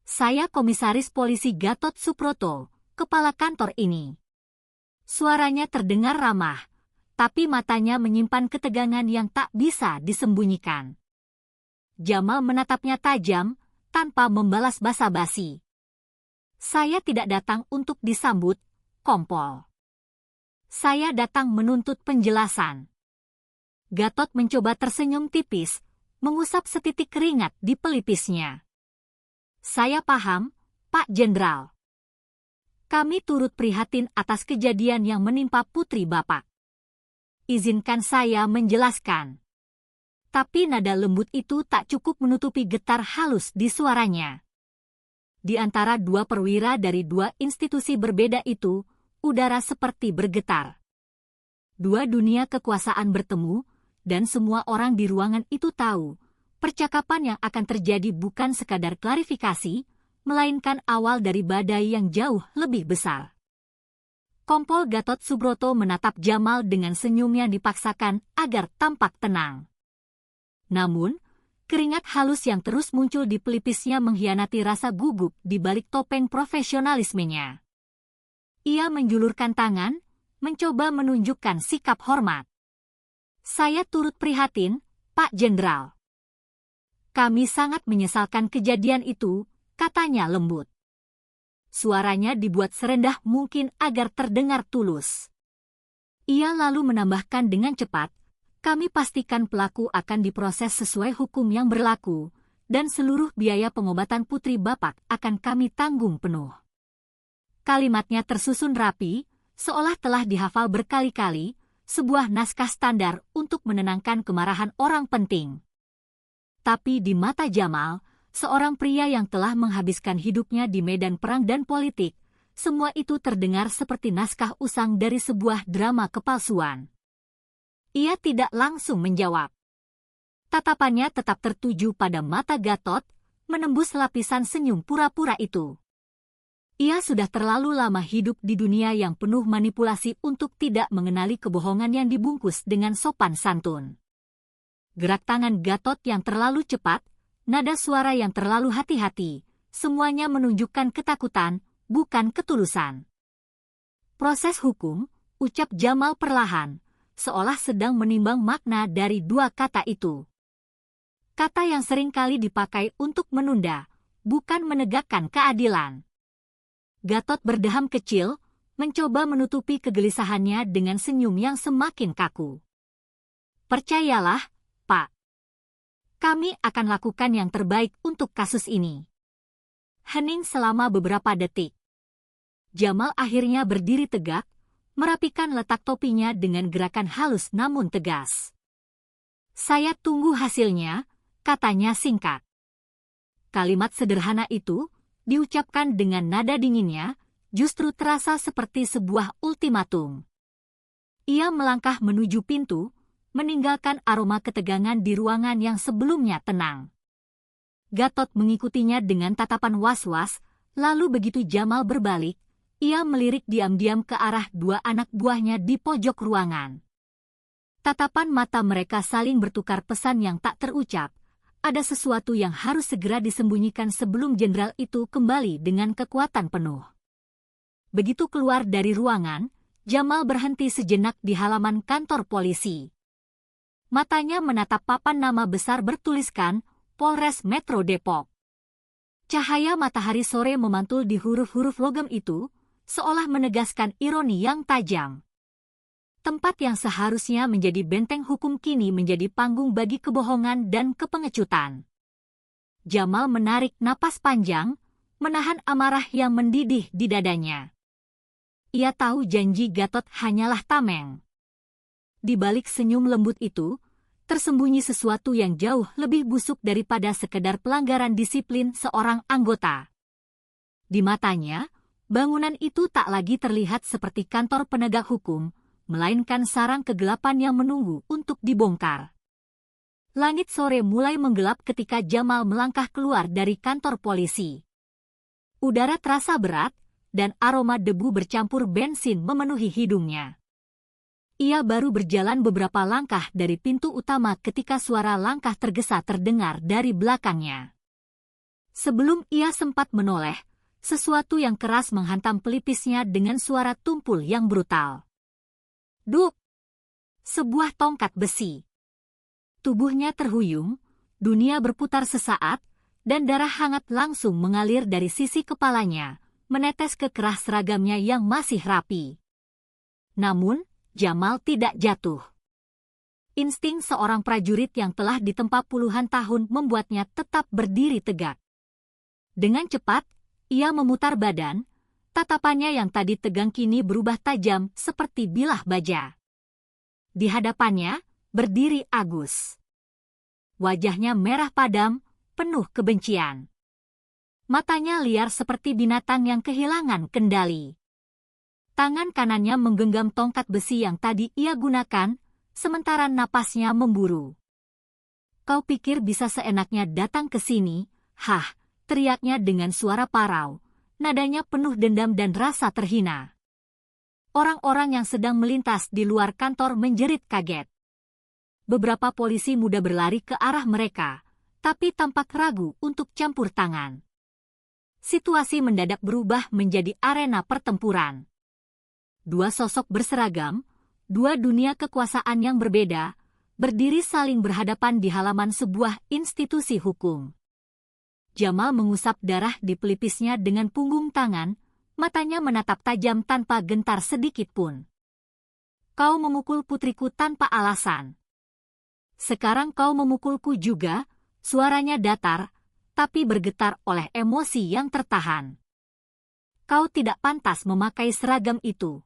Saya Komisaris Polisi Gatot Suproto, kepala kantor ini. Suaranya terdengar ramah, tapi matanya menyimpan ketegangan yang tak bisa disembunyikan. Jamal menatapnya tajam, tanpa membalas basa-basi. Saya tidak datang untuk disambut, Kompol. Saya datang menuntut penjelasan. Gatot mencoba tersenyum tipis, mengusap setitik keringat di pelipisnya. Saya paham, Pak Jenderal. Kami turut prihatin atas kejadian yang menimpa putri Bapak. Izinkan saya menjelaskan. Tapi nada lembut itu tak cukup menutupi getar halus di suaranya. Di antara dua perwira dari dua institusi berbeda itu, udara seperti bergetar. Dua dunia kekuasaan bertemu, dan semua orang di ruangan itu tahu, percakapan yang akan terjadi bukan sekadar klarifikasi, melainkan awal dari badai yang jauh lebih besar. Kompol Gatot Subroto menatap Jamal dengan senyum yang dipaksakan agar tampak tenang. Namun, Keringat halus yang terus muncul di pelipisnya mengkhianati rasa gugup di balik topeng profesionalismenya. Ia menjulurkan tangan, mencoba menunjukkan sikap hormat. "Saya turut prihatin, Pak Jenderal. Kami sangat menyesalkan kejadian itu," katanya lembut. Suaranya dibuat serendah mungkin agar terdengar tulus. Ia lalu menambahkan dengan cepat, "Kami pastikan pelaku akan diproses sesuai hukum yang berlaku, dan seluruh biaya pengobatan putri Bapak akan kami tanggung penuh." Kalimatnya tersusun rapi, seolah telah dihafal berkali-kali, sebuah naskah standar untuk menenangkan kemarahan orang penting. Tapi di mata Jamal, seorang pria yang telah menghabiskan hidupnya di medan perang dan politik, semua itu terdengar seperti naskah usang dari sebuah drama kepalsuan. Ia tidak langsung menjawab. Tatapannya tetap tertuju pada mata Gatot, menembus lapisan senyum pura-pura itu. Ia sudah terlalu lama hidup di dunia yang penuh manipulasi untuk tidak mengenali kebohongan yang dibungkus dengan sopan santun. Gerak tangan Gatot yang terlalu cepat, nada suara yang terlalu hati-hati, semuanya menunjukkan ketakutan, bukan ketulusan. "Proses hukum," ucap Jamal perlahan, seolah sedang menimbang makna dari dua kata itu. Kata yang sering kali dipakai untuk menunda, bukan menegakkan keadilan. Gatot berdeham kecil, mencoba menutupi kegelisahannya dengan senyum yang semakin kaku. "Percayalah, Pak. Kami akan lakukan yang terbaik untuk kasus ini." Hening selama beberapa detik. Jamal akhirnya berdiri tegak, merapikan letak topinya dengan gerakan halus namun tegas. "Saya tunggu hasilnya," katanya singkat. Kalimat sederhana itu, diucapkan dengan nada dinginnya, justru terasa seperti sebuah ultimatum. Ia melangkah menuju pintu, meninggalkan aroma ketegangan di ruangan yang sebelumnya tenang. Gatot mengikutinya dengan tatapan was-was, lalu begitu Jamal berbalik, ia melirik diam-diam ke arah dua anak buahnya di pojok ruangan. Tatapan mata mereka saling bertukar pesan yang tak terucap. Ada sesuatu yang harus segera disembunyikan sebelum jenderal itu kembali dengan kekuatan penuh. Begitu keluar dari ruangan, Jamal berhenti sejenak di halaman kantor polisi. Matanya menatap papan nama besar bertuliskan Polres Metro Depok. Cahaya matahari sore memantul di huruf-huruf logam itu, seolah menegaskan ironi yang tajam. Tempat yang seharusnya menjadi benteng hukum kini menjadi panggung bagi kebohongan dan kepengecutan. Jamal menarik napas panjang, menahan amarah yang mendidih di dadanya. Ia tahu janji Gatot hanyalah tameng. Di balik senyum lembut itu, tersembunyi sesuatu yang jauh lebih busuk daripada sekedar pelanggaran disiplin seorang anggota. Di matanya, bangunan itu tak lagi terlihat seperti kantor penegak hukum, melainkan sarang kegelapan yang menunggu untuk dibongkar. Langit sore mulai menggelap ketika Jamal melangkah keluar dari kantor polisi. Udara terasa berat, dan aroma debu bercampur bensin memenuhi hidungnya. Ia baru berjalan beberapa langkah dari pintu utama ketika suara langkah tergesa terdengar dari belakangnya. Sebelum ia sempat menoleh, sesuatu yang keras menghantam pelipisnya dengan suara tumpul yang brutal. Duk! Sebuah tongkat besi. Tubuhnya terhuyung, dunia berputar sesaat, dan darah hangat langsung mengalir dari sisi kepalanya, menetes ke kerah seragamnya yang masih rapi. Namun, Jamal tidak jatuh. Insting seorang prajurit yang telah ditempa puluhan tahun membuatnya tetap berdiri tegak. Dengan cepat, ia memutar badan, tatapannya yang tadi tegang kini berubah tajam seperti bilah baja. Di hadapannya, berdiri Agus. Wajahnya merah padam, penuh kebencian. Matanya liar seperti binatang yang kehilangan kendali. Tangan kanannya menggenggam tongkat besi yang tadi ia gunakan, sementara napasnya memburu. "Kau pikir bisa seenaknya datang ke sini?" "Hah!" teriaknya dengan suara parau. Nadanya penuh dendam dan rasa terhina. Orang-orang yang sedang melintas di luar kantor menjerit kaget. Beberapa polisi muda berlari ke arah mereka, tapi tampak ragu untuk campur tangan. Situasi mendadak berubah menjadi arena pertempuran. Dua sosok berseragam, dua dunia kekuasaan yang berbeda, berdiri saling berhadapan di halaman sebuah institusi hukum. Jamal mengusap darah di pelipisnya dengan punggung tangan, matanya menatap tajam tanpa gentar sedikit pun. Kau memukul putriku tanpa alasan. Sekarang kau memukulku juga, suaranya datar, tapi bergetar oleh emosi yang tertahan. Kau tidak pantas memakai seragam itu.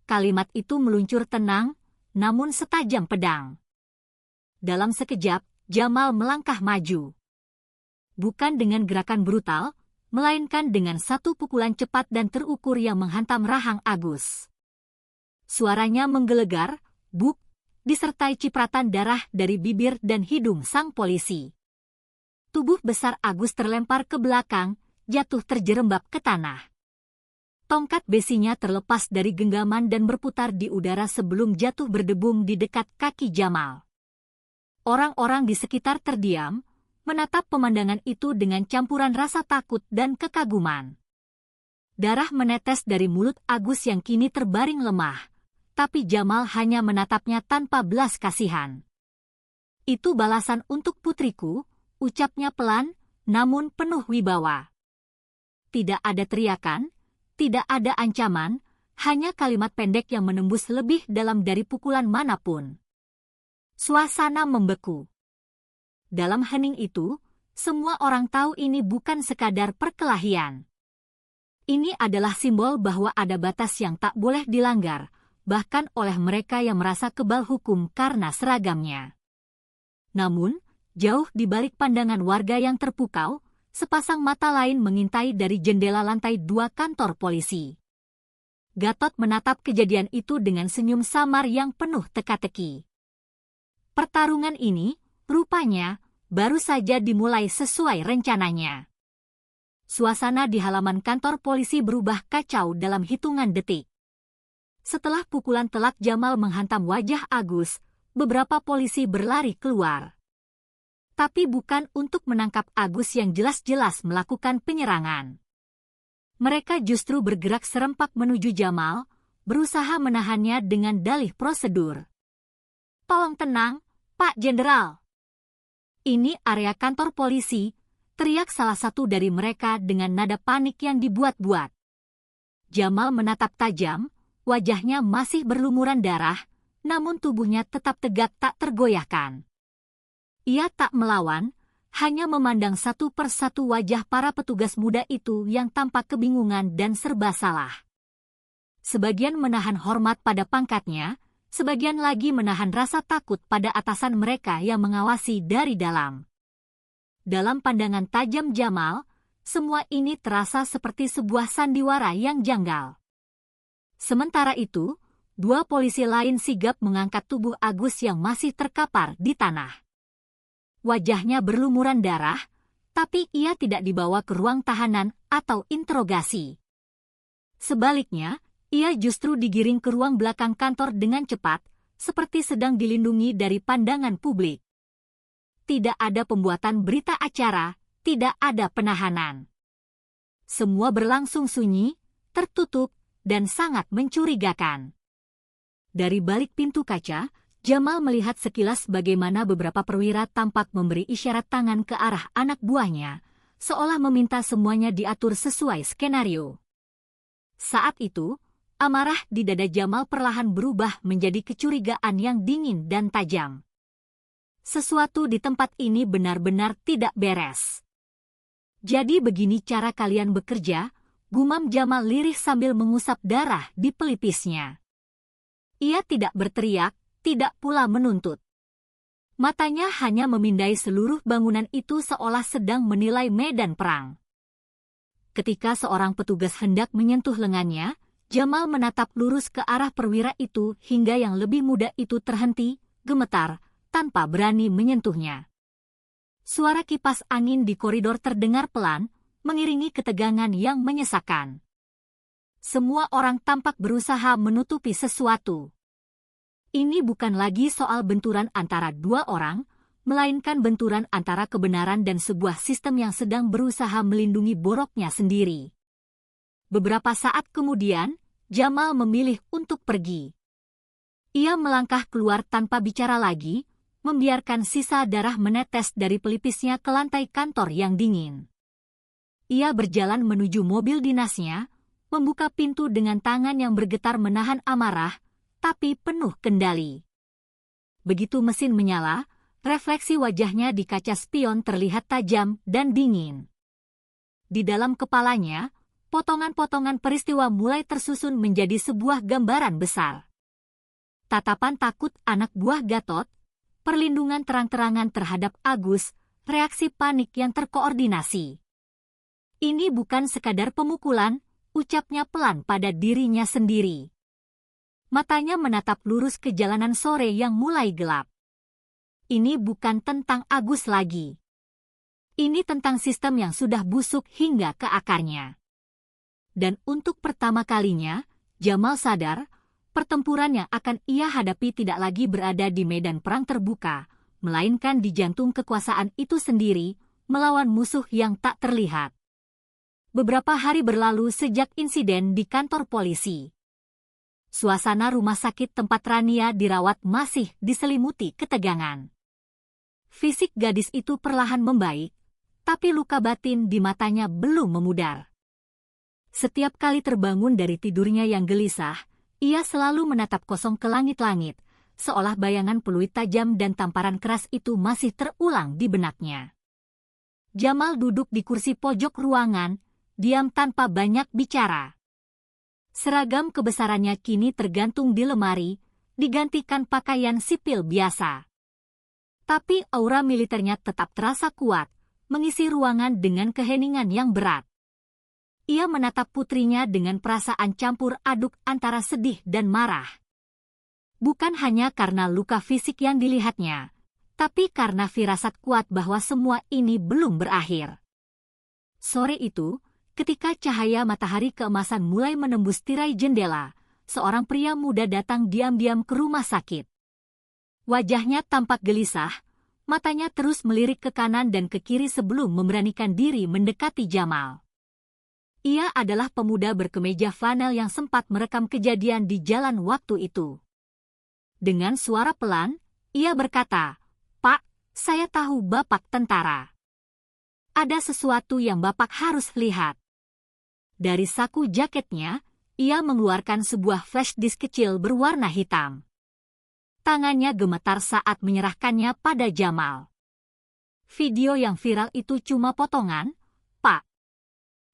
Kalimat itu meluncur tenang, namun setajam pedang. Dalam sekejap, Jamal melangkah maju. Bukan dengan gerakan brutal, melainkan dengan satu pukulan cepat dan terukur yang menghantam rahang Agus. Suaranya menggelegar, buk, disertai cipratan darah dari bibir dan hidung sang polisi. Tubuh besar Agus terlempar ke belakang, jatuh terjerembab ke tanah. Tongkat besinya terlepas dari genggaman dan berputar di udara sebelum jatuh berdebum di dekat kaki Jamal. Orang-orang di sekitar terdiam, menatap pemandangan itu dengan campuran rasa takut dan kekaguman. Darah menetes dari mulut Agus yang kini terbaring lemah, tapi Jamal hanya menatapnya tanpa belas kasihan. Itu balasan untuk putriku, ucapnya pelan, namun penuh wibawa. Tidak ada teriakan, tidak ada ancaman, hanya kalimat pendek yang menembus lebih dalam dari pukulan manapun. Suasana membeku. Dalam hening itu, semua orang tahu ini bukan sekadar perkelahian. Ini adalah simbol bahwa ada batas yang tak boleh dilanggar, bahkan oleh mereka yang merasa kebal hukum karena seragamnya. Namun, jauh di balik pandangan warga yang terpukau, sepasang mata lain mengintai dari jendela lantai 2 kantor polisi. Gatot menatap kejadian itu dengan senyum samar yang penuh teka-teki. Pertarungan ini, rupanya, baru saja dimulai sesuai rencananya. Suasana di halaman kantor polisi berubah kacau dalam hitungan detik. Setelah pukulan telak Jamal menghantam wajah Agus, beberapa polisi berlari keluar. Tapi bukan untuk menangkap Agus yang jelas-jelas melakukan penyerangan. Mereka justru bergerak serempak menuju Jamal, berusaha menahannya dengan dalih prosedur. "Tolong tenang, Pak Jenderal. Ini area kantor polisi," teriak salah satu dari mereka dengan nada panik yang dibuat-buat. Jamal menatap tajam, wajahnya masih berlumuran darah, namun tubuhnya tetap tegak tak tergoyahkan. Ia tak melawan, hanya memandang satu persatu wajah para petugas muda itu yang tampak kebingungan dan serba salah. Sebagian menahan hormat pada pangkatnya, sebagian lagi menahan rasa takut pada atasan mereka yang mengawasi dari dalam. Dalam pandangan tajam Jamal, semua ini terasa seperti sebuah sandiwara yang janggal. Sementara itu, dua polisi lain sigap mengangkat tubuh Agus yang masih terkapar di tanah. Wajahnya berlumuran darah, tapi ia tidak dibawa ke ruang tahanan atau interogasi. Sebaliknya, ia justru digiring ke ruang belakang kantor dengan cepat, seperti sedang dilindungi dari pandangan publik. Tidak ada pembuatan berita acara, tidak ada penahanan. Semua berlangsung sunyi, tertutup, dan sangat mencurigakan. Dari balik pintu kaca, Jamal melihat sekilas bagaimana beberapa perwira tampak memberi isyarat tangan ke arah anak buahnya, seolah meminta semuanya diatur sesuai skenario. Saat itu, amarah di dada Jamal perlahan berubah menjadi kecurigaan yang dingin dan tajam. Sesuatu di tempat ini benar-benar tidak beres. "Jadi begini cara kalian bekerja?" gumam Jamal lirih sambil mengusap darah di pelipisnya. Ia tidak berteriak, tidak pula menuntut. Matanya hanya memindai seluruh bangunan itu seolah sedang menilai medan perang. Ketika seorang petugas hendak menyentuh lengannya, Jamal menatap lurus ke arah perwira itu hingga yang lebih muda itu terhenti, gemetar, tanpa berani menyentuhnya. Suara kipas angin di koridor terdengar pelan, mengiringi ketegangan yang menyesakan. Semua orang tampak berusaha menutupi sesuatu. Ini bukan lagi soal benturan antara dua orang, melainkan benturan antara kebenaran dan sebuah sistem yang sedang berusaha melindungi boroknya sendiri. Beberapa saat kemudian, Jamal memilih untuk pergi. Ia melangkah keluar tanpa bicara lagi, membiarkan sisa darah menetes dari pelipisnya ke lantai kantor yang dingin. Ia berjalan menuju mobil dinasnya, membuka pintu dengan tangan yang bergetar menahan amarah, tapi penuh kendali. Begitu mesin menyala, refleksi wajahnya di kaca spion terlihat tajam dan dingin. Di dalam kepalanya, potongan-potongan peristiwa mulai tersusun menjadi sebuah gambaran besar. Tatapan takut anak buah Gatot, perlindungan terang-terangan terhadap Agus, reaksi panik yang terkoordinasi. Ini bukan sekadar pemukulan, ucapnya pelan pada dirinya sendiri. Matanya menatap lurus ke jalanan sore yang mulai gelap. Ini bukan tentang Agus lagi. Ini tentang sistem yang sudah busuk hingga ke akarnya. Dan untuk pertama kalinya, Jamal sadar, pertempuran yang akan ia hadapi tidak lagi berada di medan perang terbuka, melainkan di jantung kekuasaan itu sendiri, melawan musuh yang tak terlihat. Beberapa hari berlalu sejak insiden di kantor polisi. Suasana rumah sakit tempat Rania dirawat masih diselimuti ketegangan. Fisik gadis itu perlahan membaik, tapi luka batin di matanya belum memudar. Setiap kali terbangun dari tidurnya yang gelisah, ia selalu menatap kosong ke langit-langit, seolah bayangan peluit tajam dan tamparan keras itu masih terulang di benaknya. Jamal duduk di kursi pojok ruangan, diam tanpa banyak bicara. Seragam kebesarannya kini tergantung di lemari, digantikan pakaian sipil biasa. Tapi aura militernya tetap terasa kuat, mengisi ruangan dengan keheningan yang berat. Ia menatap putrinya dengan perasaan campur aduk antara sedih dan marah. Bukan hanya karena luka fisik yang dilihatnya, tapi karena firasat kuat bahwa semua ini belum berakhir. Sore itu, ketika cahaya matahari keemasan mulai menembus tirai jendela, seorang pria muda datang diam-diam ke rumah sakit. Wajahnya tampak gelisah, matanya terus melirik ke kanan dan ke kiri sebelum memberanikan diri mendekati Jamal. Ia adalah pemuda berkemeja flanel yang sempat merekam kejadian di jalan waktu itu. Dengan suara pelan, ia berkata, "Pak, saya tahu Bapak tentara. Ada sesuatu yang Bapak harus lihat." Dari saku jaketnya, ia mengeluarkan sebuah flash disk kecil berwarna hitam. Tangannya gemetar saat menyerahkannya pada Jamal. Video yang viral itu cuma potongan, Pak.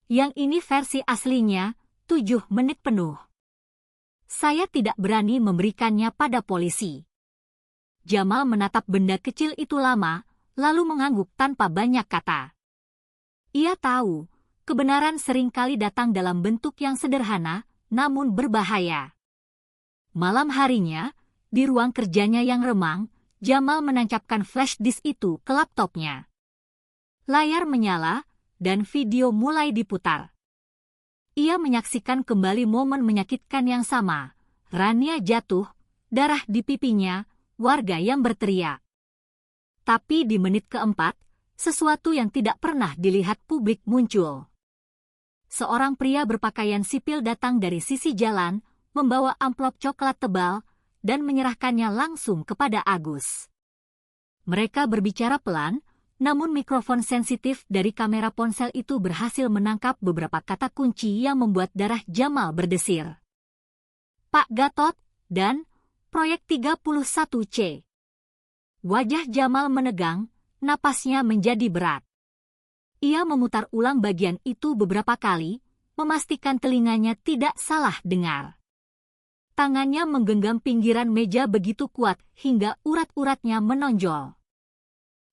Yang ini versi aslinya, 7 menit penuh. Saya tidak berani memberikannya pada polisi. Jamal menatap benda kecil itu lama, lalu mengangguk tanpa banyak kata. Ia tahu, kebenaran seringkali datang dalam bentuk yang sederhana, namun berbahaya. Malam harinya, di ruang kerjanya yang remang, Jamal menancapkan flash disk itu ke laptopnya. Layar menyala, dan video mulai diputar. Ia menyaksikan kembali momen menyakitkan yang sama. Rania jatuh, darah di pipinya, warga yang berteriak. Tapi di menit keempat, sesuatu yang tidak pernah dilihat publik muncul. Seorang pria berpakaian sipil datang dari sisi jalan, membawa amplop coklat tebal, dan menyerahkannya langsung kepada Agus. Mereka berbicara pelan, namun mikrofon sensitif dari kamera ponsel itu berhasil menangkap beberapa kata kunci yang membuat darah Jamal berdesir. Pak Gatot, dan Proyek 31C. Wajah Jamal menegang, napasnya menjadi berat. Ia memutar ulang bagian itu beberapa kali, memastikan telinganya tidak salah dengar. Tangannya menggenggam pinggiran meja begitu kuat hingga urat-uratnya menonjol.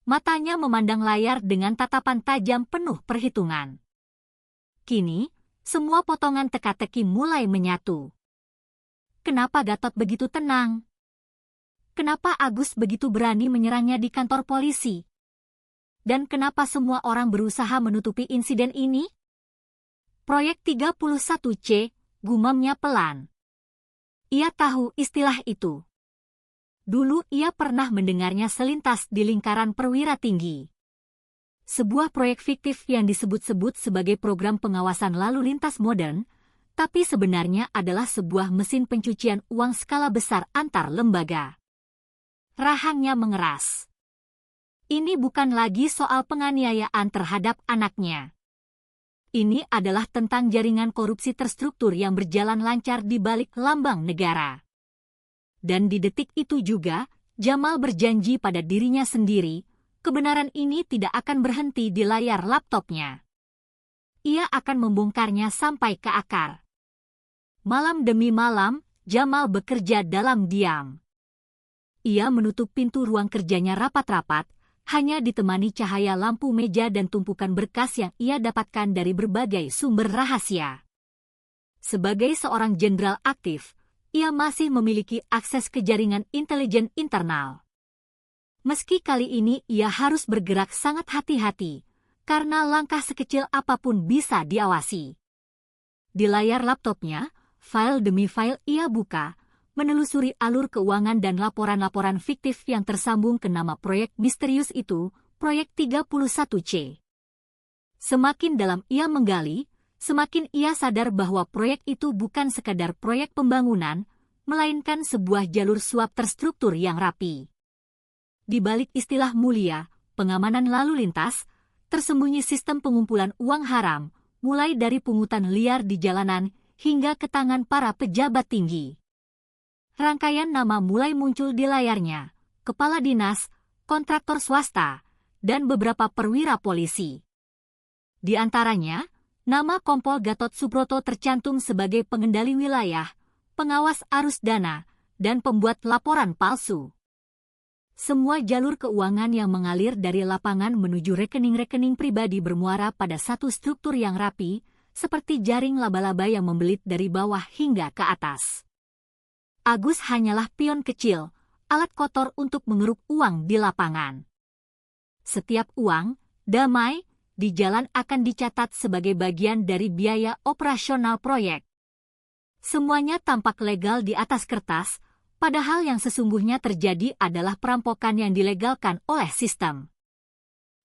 Matanya memandang layar dengan tatapan tajam penuh perhitungan. Kini, semua potongan teka-teki mulai menyatu. Kenapa Gatot begitu tenang? Kenapa Agus begitu berani menyerangnya di kantor polisi? Dan kenapa semua orang berusaha menutupi insiden ini? Proyek 31C, gumamnya pelan. Ia tahu istilah itu. Dulu ia pernah mendengarnya selintas di lingkaran perwira tinggi. Sebuah proyek fiktif yang disebut-sebut sebagai program pengawasan lalu lintas modern, tapi sebenarnya adalah sebuah mesin pencucian uang skala besar antar lembaga. Rahangnya mengeras. Ini bukan lagi soal penganiayaan terhadap anaknya. Ini adalah tentang jaringan korupsi terstruktur yang berjalan lancar di balik lambang negara. Dan di detik itu juga, Jamal berjanji pada dirinya sendiri, kebenaran ini tidak akan berhenti di layar laptopnya. Ia akan membongkarnya sampai ke akar. Malam demi malam, Jamal bekerja dalam diam. Ia menutup pintu ruang kerjanya rapat-rapat, hanya ditemani cahaya lampu meja dan tumpukan berkas yang ia dapatkan dari berbagai sumber rahasia. Sebagai seorang jenderal aktif, ia masih memiliki akses ke jaringan intelijen internal. Meski kali ini ia harus bergerak sangat hati-hati, karena langkah sekecil apapun bisa diawasi. Di layar laptopnya, file demi file ia buka, menelusuri alur keuangan dan laporan-laporan fiktif yang tersambung ke nama proyek misterius itu, Proyek 31C. Semakin dalam ia menggali, semakin ia sadar bahwa proyek itu bukan sekadar proyek pembangunan, melainkan sebuah jalur suap terstruktur yang rapi. Di balik istilah mulia, pengamanan lalu lintas, tersembunyi sistem pengumpulan uang haram, mulai dari pungutan liar di jalanan hingga ke tangan para pejabat tinggi. Rangkaian nama mulai muncul di layarnya, kepala dinas, kontraktor swasta, dan beberapa perwira polisi. Di antaranya, nama Kompol Gatot Subroto tercantum sebagai pengendali wilayah, pengawas arus dana, dan pembuat laporan palsu. Semua jalur keuangan yang mengalir dari lapangan menuju rekening-rekening pribadi bermuara pada satu struktur yang rapi, seperti jaring laba-laba yang membelit dari bawah hingga ke atas. Agus hanyalah pion kecil, alat kotor untuk mengeruk uang di lapangan. Setiap uang, damai, di jalan akan dicatat sebagai bagian dari biaya operasional proyek. Semuanya tampak legal di atas kertas, padahal yang sesungguhnya terjadi adalah perampokan yang dilegalkan oleh sistem.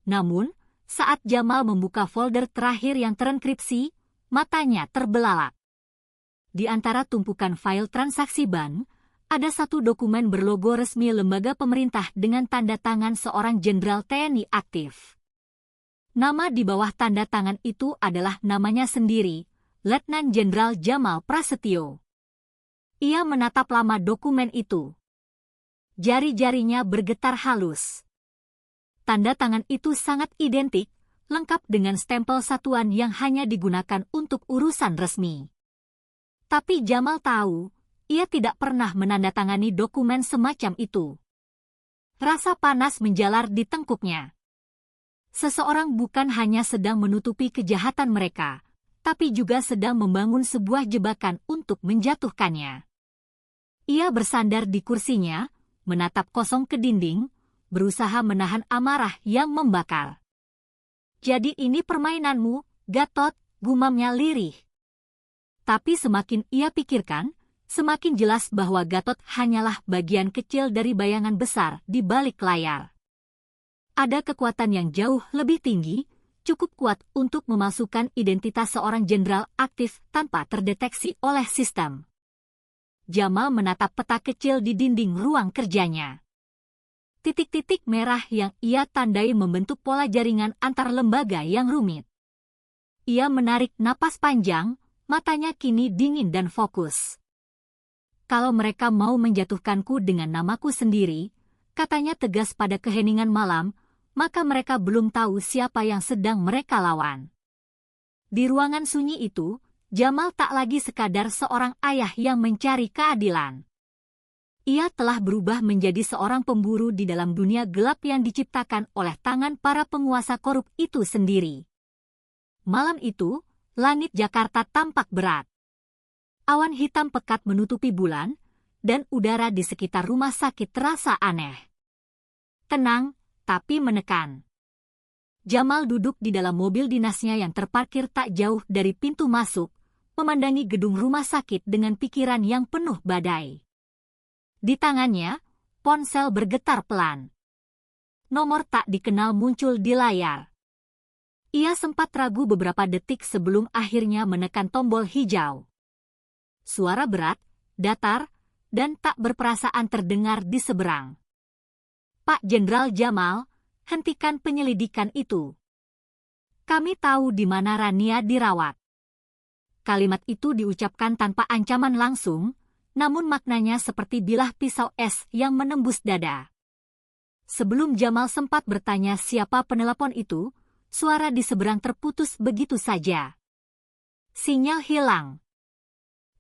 Namun, saat Jamal membuka folder terakhir yang terenkripsi, matanya terbelalak. Di antara tumpukan file transaksi bank, ada satu dokumen berlogo resmi lembaga pemerintah dengan tanda tangan seorang jenderal TNI aktif. Nama di bawah tanda tangan itu adalah namanya sendiri, Letnan Jenderal Jamal Prasetyo. Ia menatap lama dokumen itu. Jari-jarinya bergetar halus. Tanda tangan itu sangat identik, lengkap dengan stempel satuan yang hanya digunakan untuk urusan resmi. Tapi Jamal tahu, ia tidak pernah menandatangani dokumen semacam itu. Rasa panas menjalar di tengkuknya. Seseorang bukan hanya sedang menutupi kejahatan mereka, tapi juga sedang membangun sebuah jebakan untuk menjatuhkannya. Ia bersandar di kursinya, menatap kosong ke dinding, berusaha menahan amarah yang membakar. "Jadi ini permainanmu, Gatot," gumamnya lirih. Tapi semakin ia pikirkan, semakin jelas bahwa Gatot hanyalah bagian kecil dari bayangan besar di balik layar. Ada kekuatan yang jauh lebih tinggi, cukup kuat untuk memalsukan identitas seorang jenderal aktif tanpa terdeteksi oleh sistem. Jamal menatap peta kecil di dinding ruang kerjanya. Titik-titik merah yang ia tandai membentuk pola jaringan antar lembaga yang rumit. Ia menarik napas panjang, matanya kini dingin dan fokus. "Kalau mereka mau menjatuhkanku dengan namaku sendiri," katanya tegas pada keheningan malam, "maka mereka belum tahu siapa yang sedang mereka lawan." Di ruangan sunyi itu, Jamal tak lagi sekadar seorang ayah yang mencari keadilan. Ia telah berubah menjadi seorang pemburu di dalam dunia gelap yang diciptakan oleh tangan para penguasa korup itu sendiri. Malam itu, langit Jakarta tampak berat. Awan hitam pekat menutupi bulan, dan udara di sekitar rumah sakit terasa aneh. Tenang, tapi menekan. Jamal duduk di dalam mobil dinasnya yang terparkir tak jauh dari pintu masuk, memandangi gedung rumah sakit dengan pikiran yang penuh badai. Di tangannya, ponsel bergetar pelan. Nomor tak dikenal muncul di layar. Ia sempat ragu beberapa detik sebelum akhirnya menekan tombol hijau. Suara berat, datar, dan tak berperasaan terdengar di seberang. "Pak Jenderal Jamal, hentikan penyelidikan itu. Kami tahu di mana Rania dirawat." Kalimat itu diucapkan tanpa ancaman langsung, namun maknanya seperti bilah pisau es yang menembus dada. Sebelum Jamal sempat bertanya siapa penelpon itu, suara di seberang terputus begitu saja. Sinyal hilang.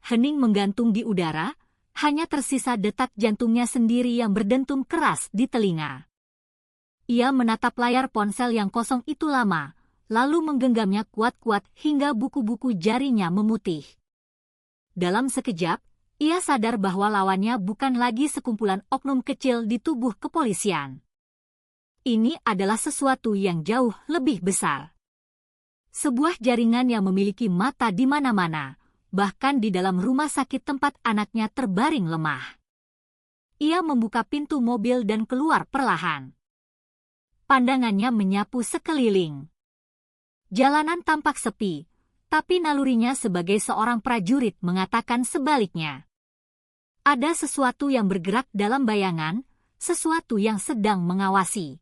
Hening menggantung di udara, hanya tersisa detak jantungnya sendiri yang berdentum keras di telinga. Ia menatap layar ponsel yang kosong itu lama, lalu menggenggamnya kuat-kuat hingga buku-buku jarinya memutih. Dalam sekejap, ia sadar bahwa lawannya bukan lagi sekumpulan oknum kecil di tubuh kepolisian. Ini adalah sesuatu yang jauh lebih besar. Sebuah jaringan yang memiliki mata di mana-mana, bahkan di dalam rumah sakit tempat anaknya terbaring lemah. Ia membuka pintu mobil dan keluar perlahan. Pandangannya menyapu sekeliling. Jalanan tampak sepi, tapi nalurinya sebagai seorang prajurit mengatakan sebaliknya. Ada sesuatu yang bergerak dalam bayangan, sesuatu yang sedang mengawasi.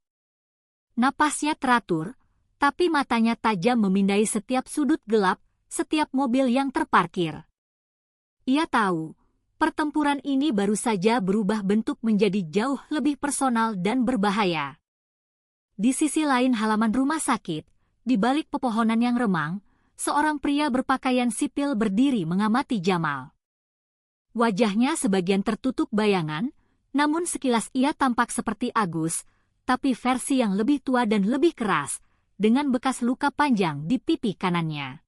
Napasnya teratur, tapi matanya tajam memindai setiap sudut gelap, setiap mobil yang terparkir. Ia tahu, pertempuran ini baru saja berubah bentuk menjadi jauh lebih personal dan berbahaya. Di sisi lain halaman rumah sakit, di balik pepohonan yang remang, seorang pria berpakaian sipil berdiri mengamati Jamal. Wajahnya sebagian tertutup bayangan, namun sekilas ia tampak seperti Agus, tapi versi yang lebih tua dan lebih keras, dengan bekas luka panjang di pipi kanannya.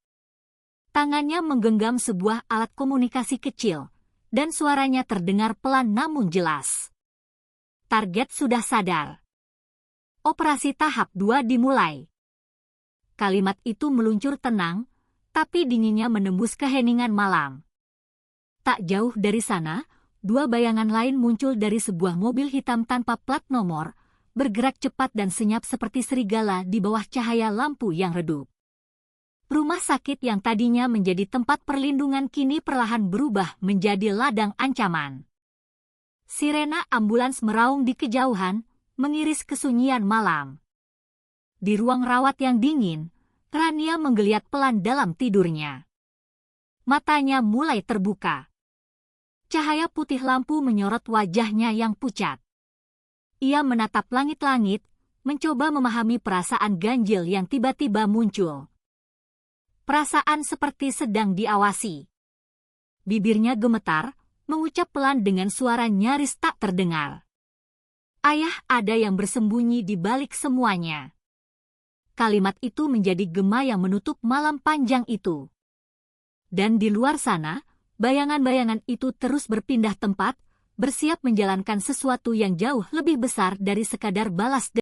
Tangannya menggenggam sebuah alat komunikasi kecil, dan suaranya terdengar pelan namun jelas. Target sudah sadar. Operasi tahap 2 dimulai. Kalimat itu meluncur tenang, tapi dinginnya menembus keheningan malam. Tak jauh dari sana, dua bayangan lain muncul dari sebuah mobil hitam tanpa plat nomor, bergerak cepat dan senyap seperti serigala di bawah cahaya lampu yang redup. Rumah sakit yang tadinya menjadi tempat perlindungan kini perlahan berubah menjadi ladang ancaman. Sirena ambulans meraung di kejauhan, mengiris kesunyian malam. Di ruang rawat yang dingin, Rania menggeliat pelan dalam tidurnya. Matanya mulai terbuka. Cahaya putih lampu menyorot wajahnya yang pucat. Ia menatap langit-langit, mencoba memahami perasaan ganjil yang tiba-tiba muncul. Perasaan seperti sedang diawasi. Bibirnya gemetar, mengucap pelan dengan suara nyaris tak terdengar. "Ayah, ada yang bersembunyi di balik semuanya." Kalimat itu menjadi gema yang menutup malam panjang itu. Dan di luar sana, bayangan-bayangan itu terus berpindah tempat, bersiap menjalankan sesuatu yang jauh lebih besar dari sekadar balas dendam.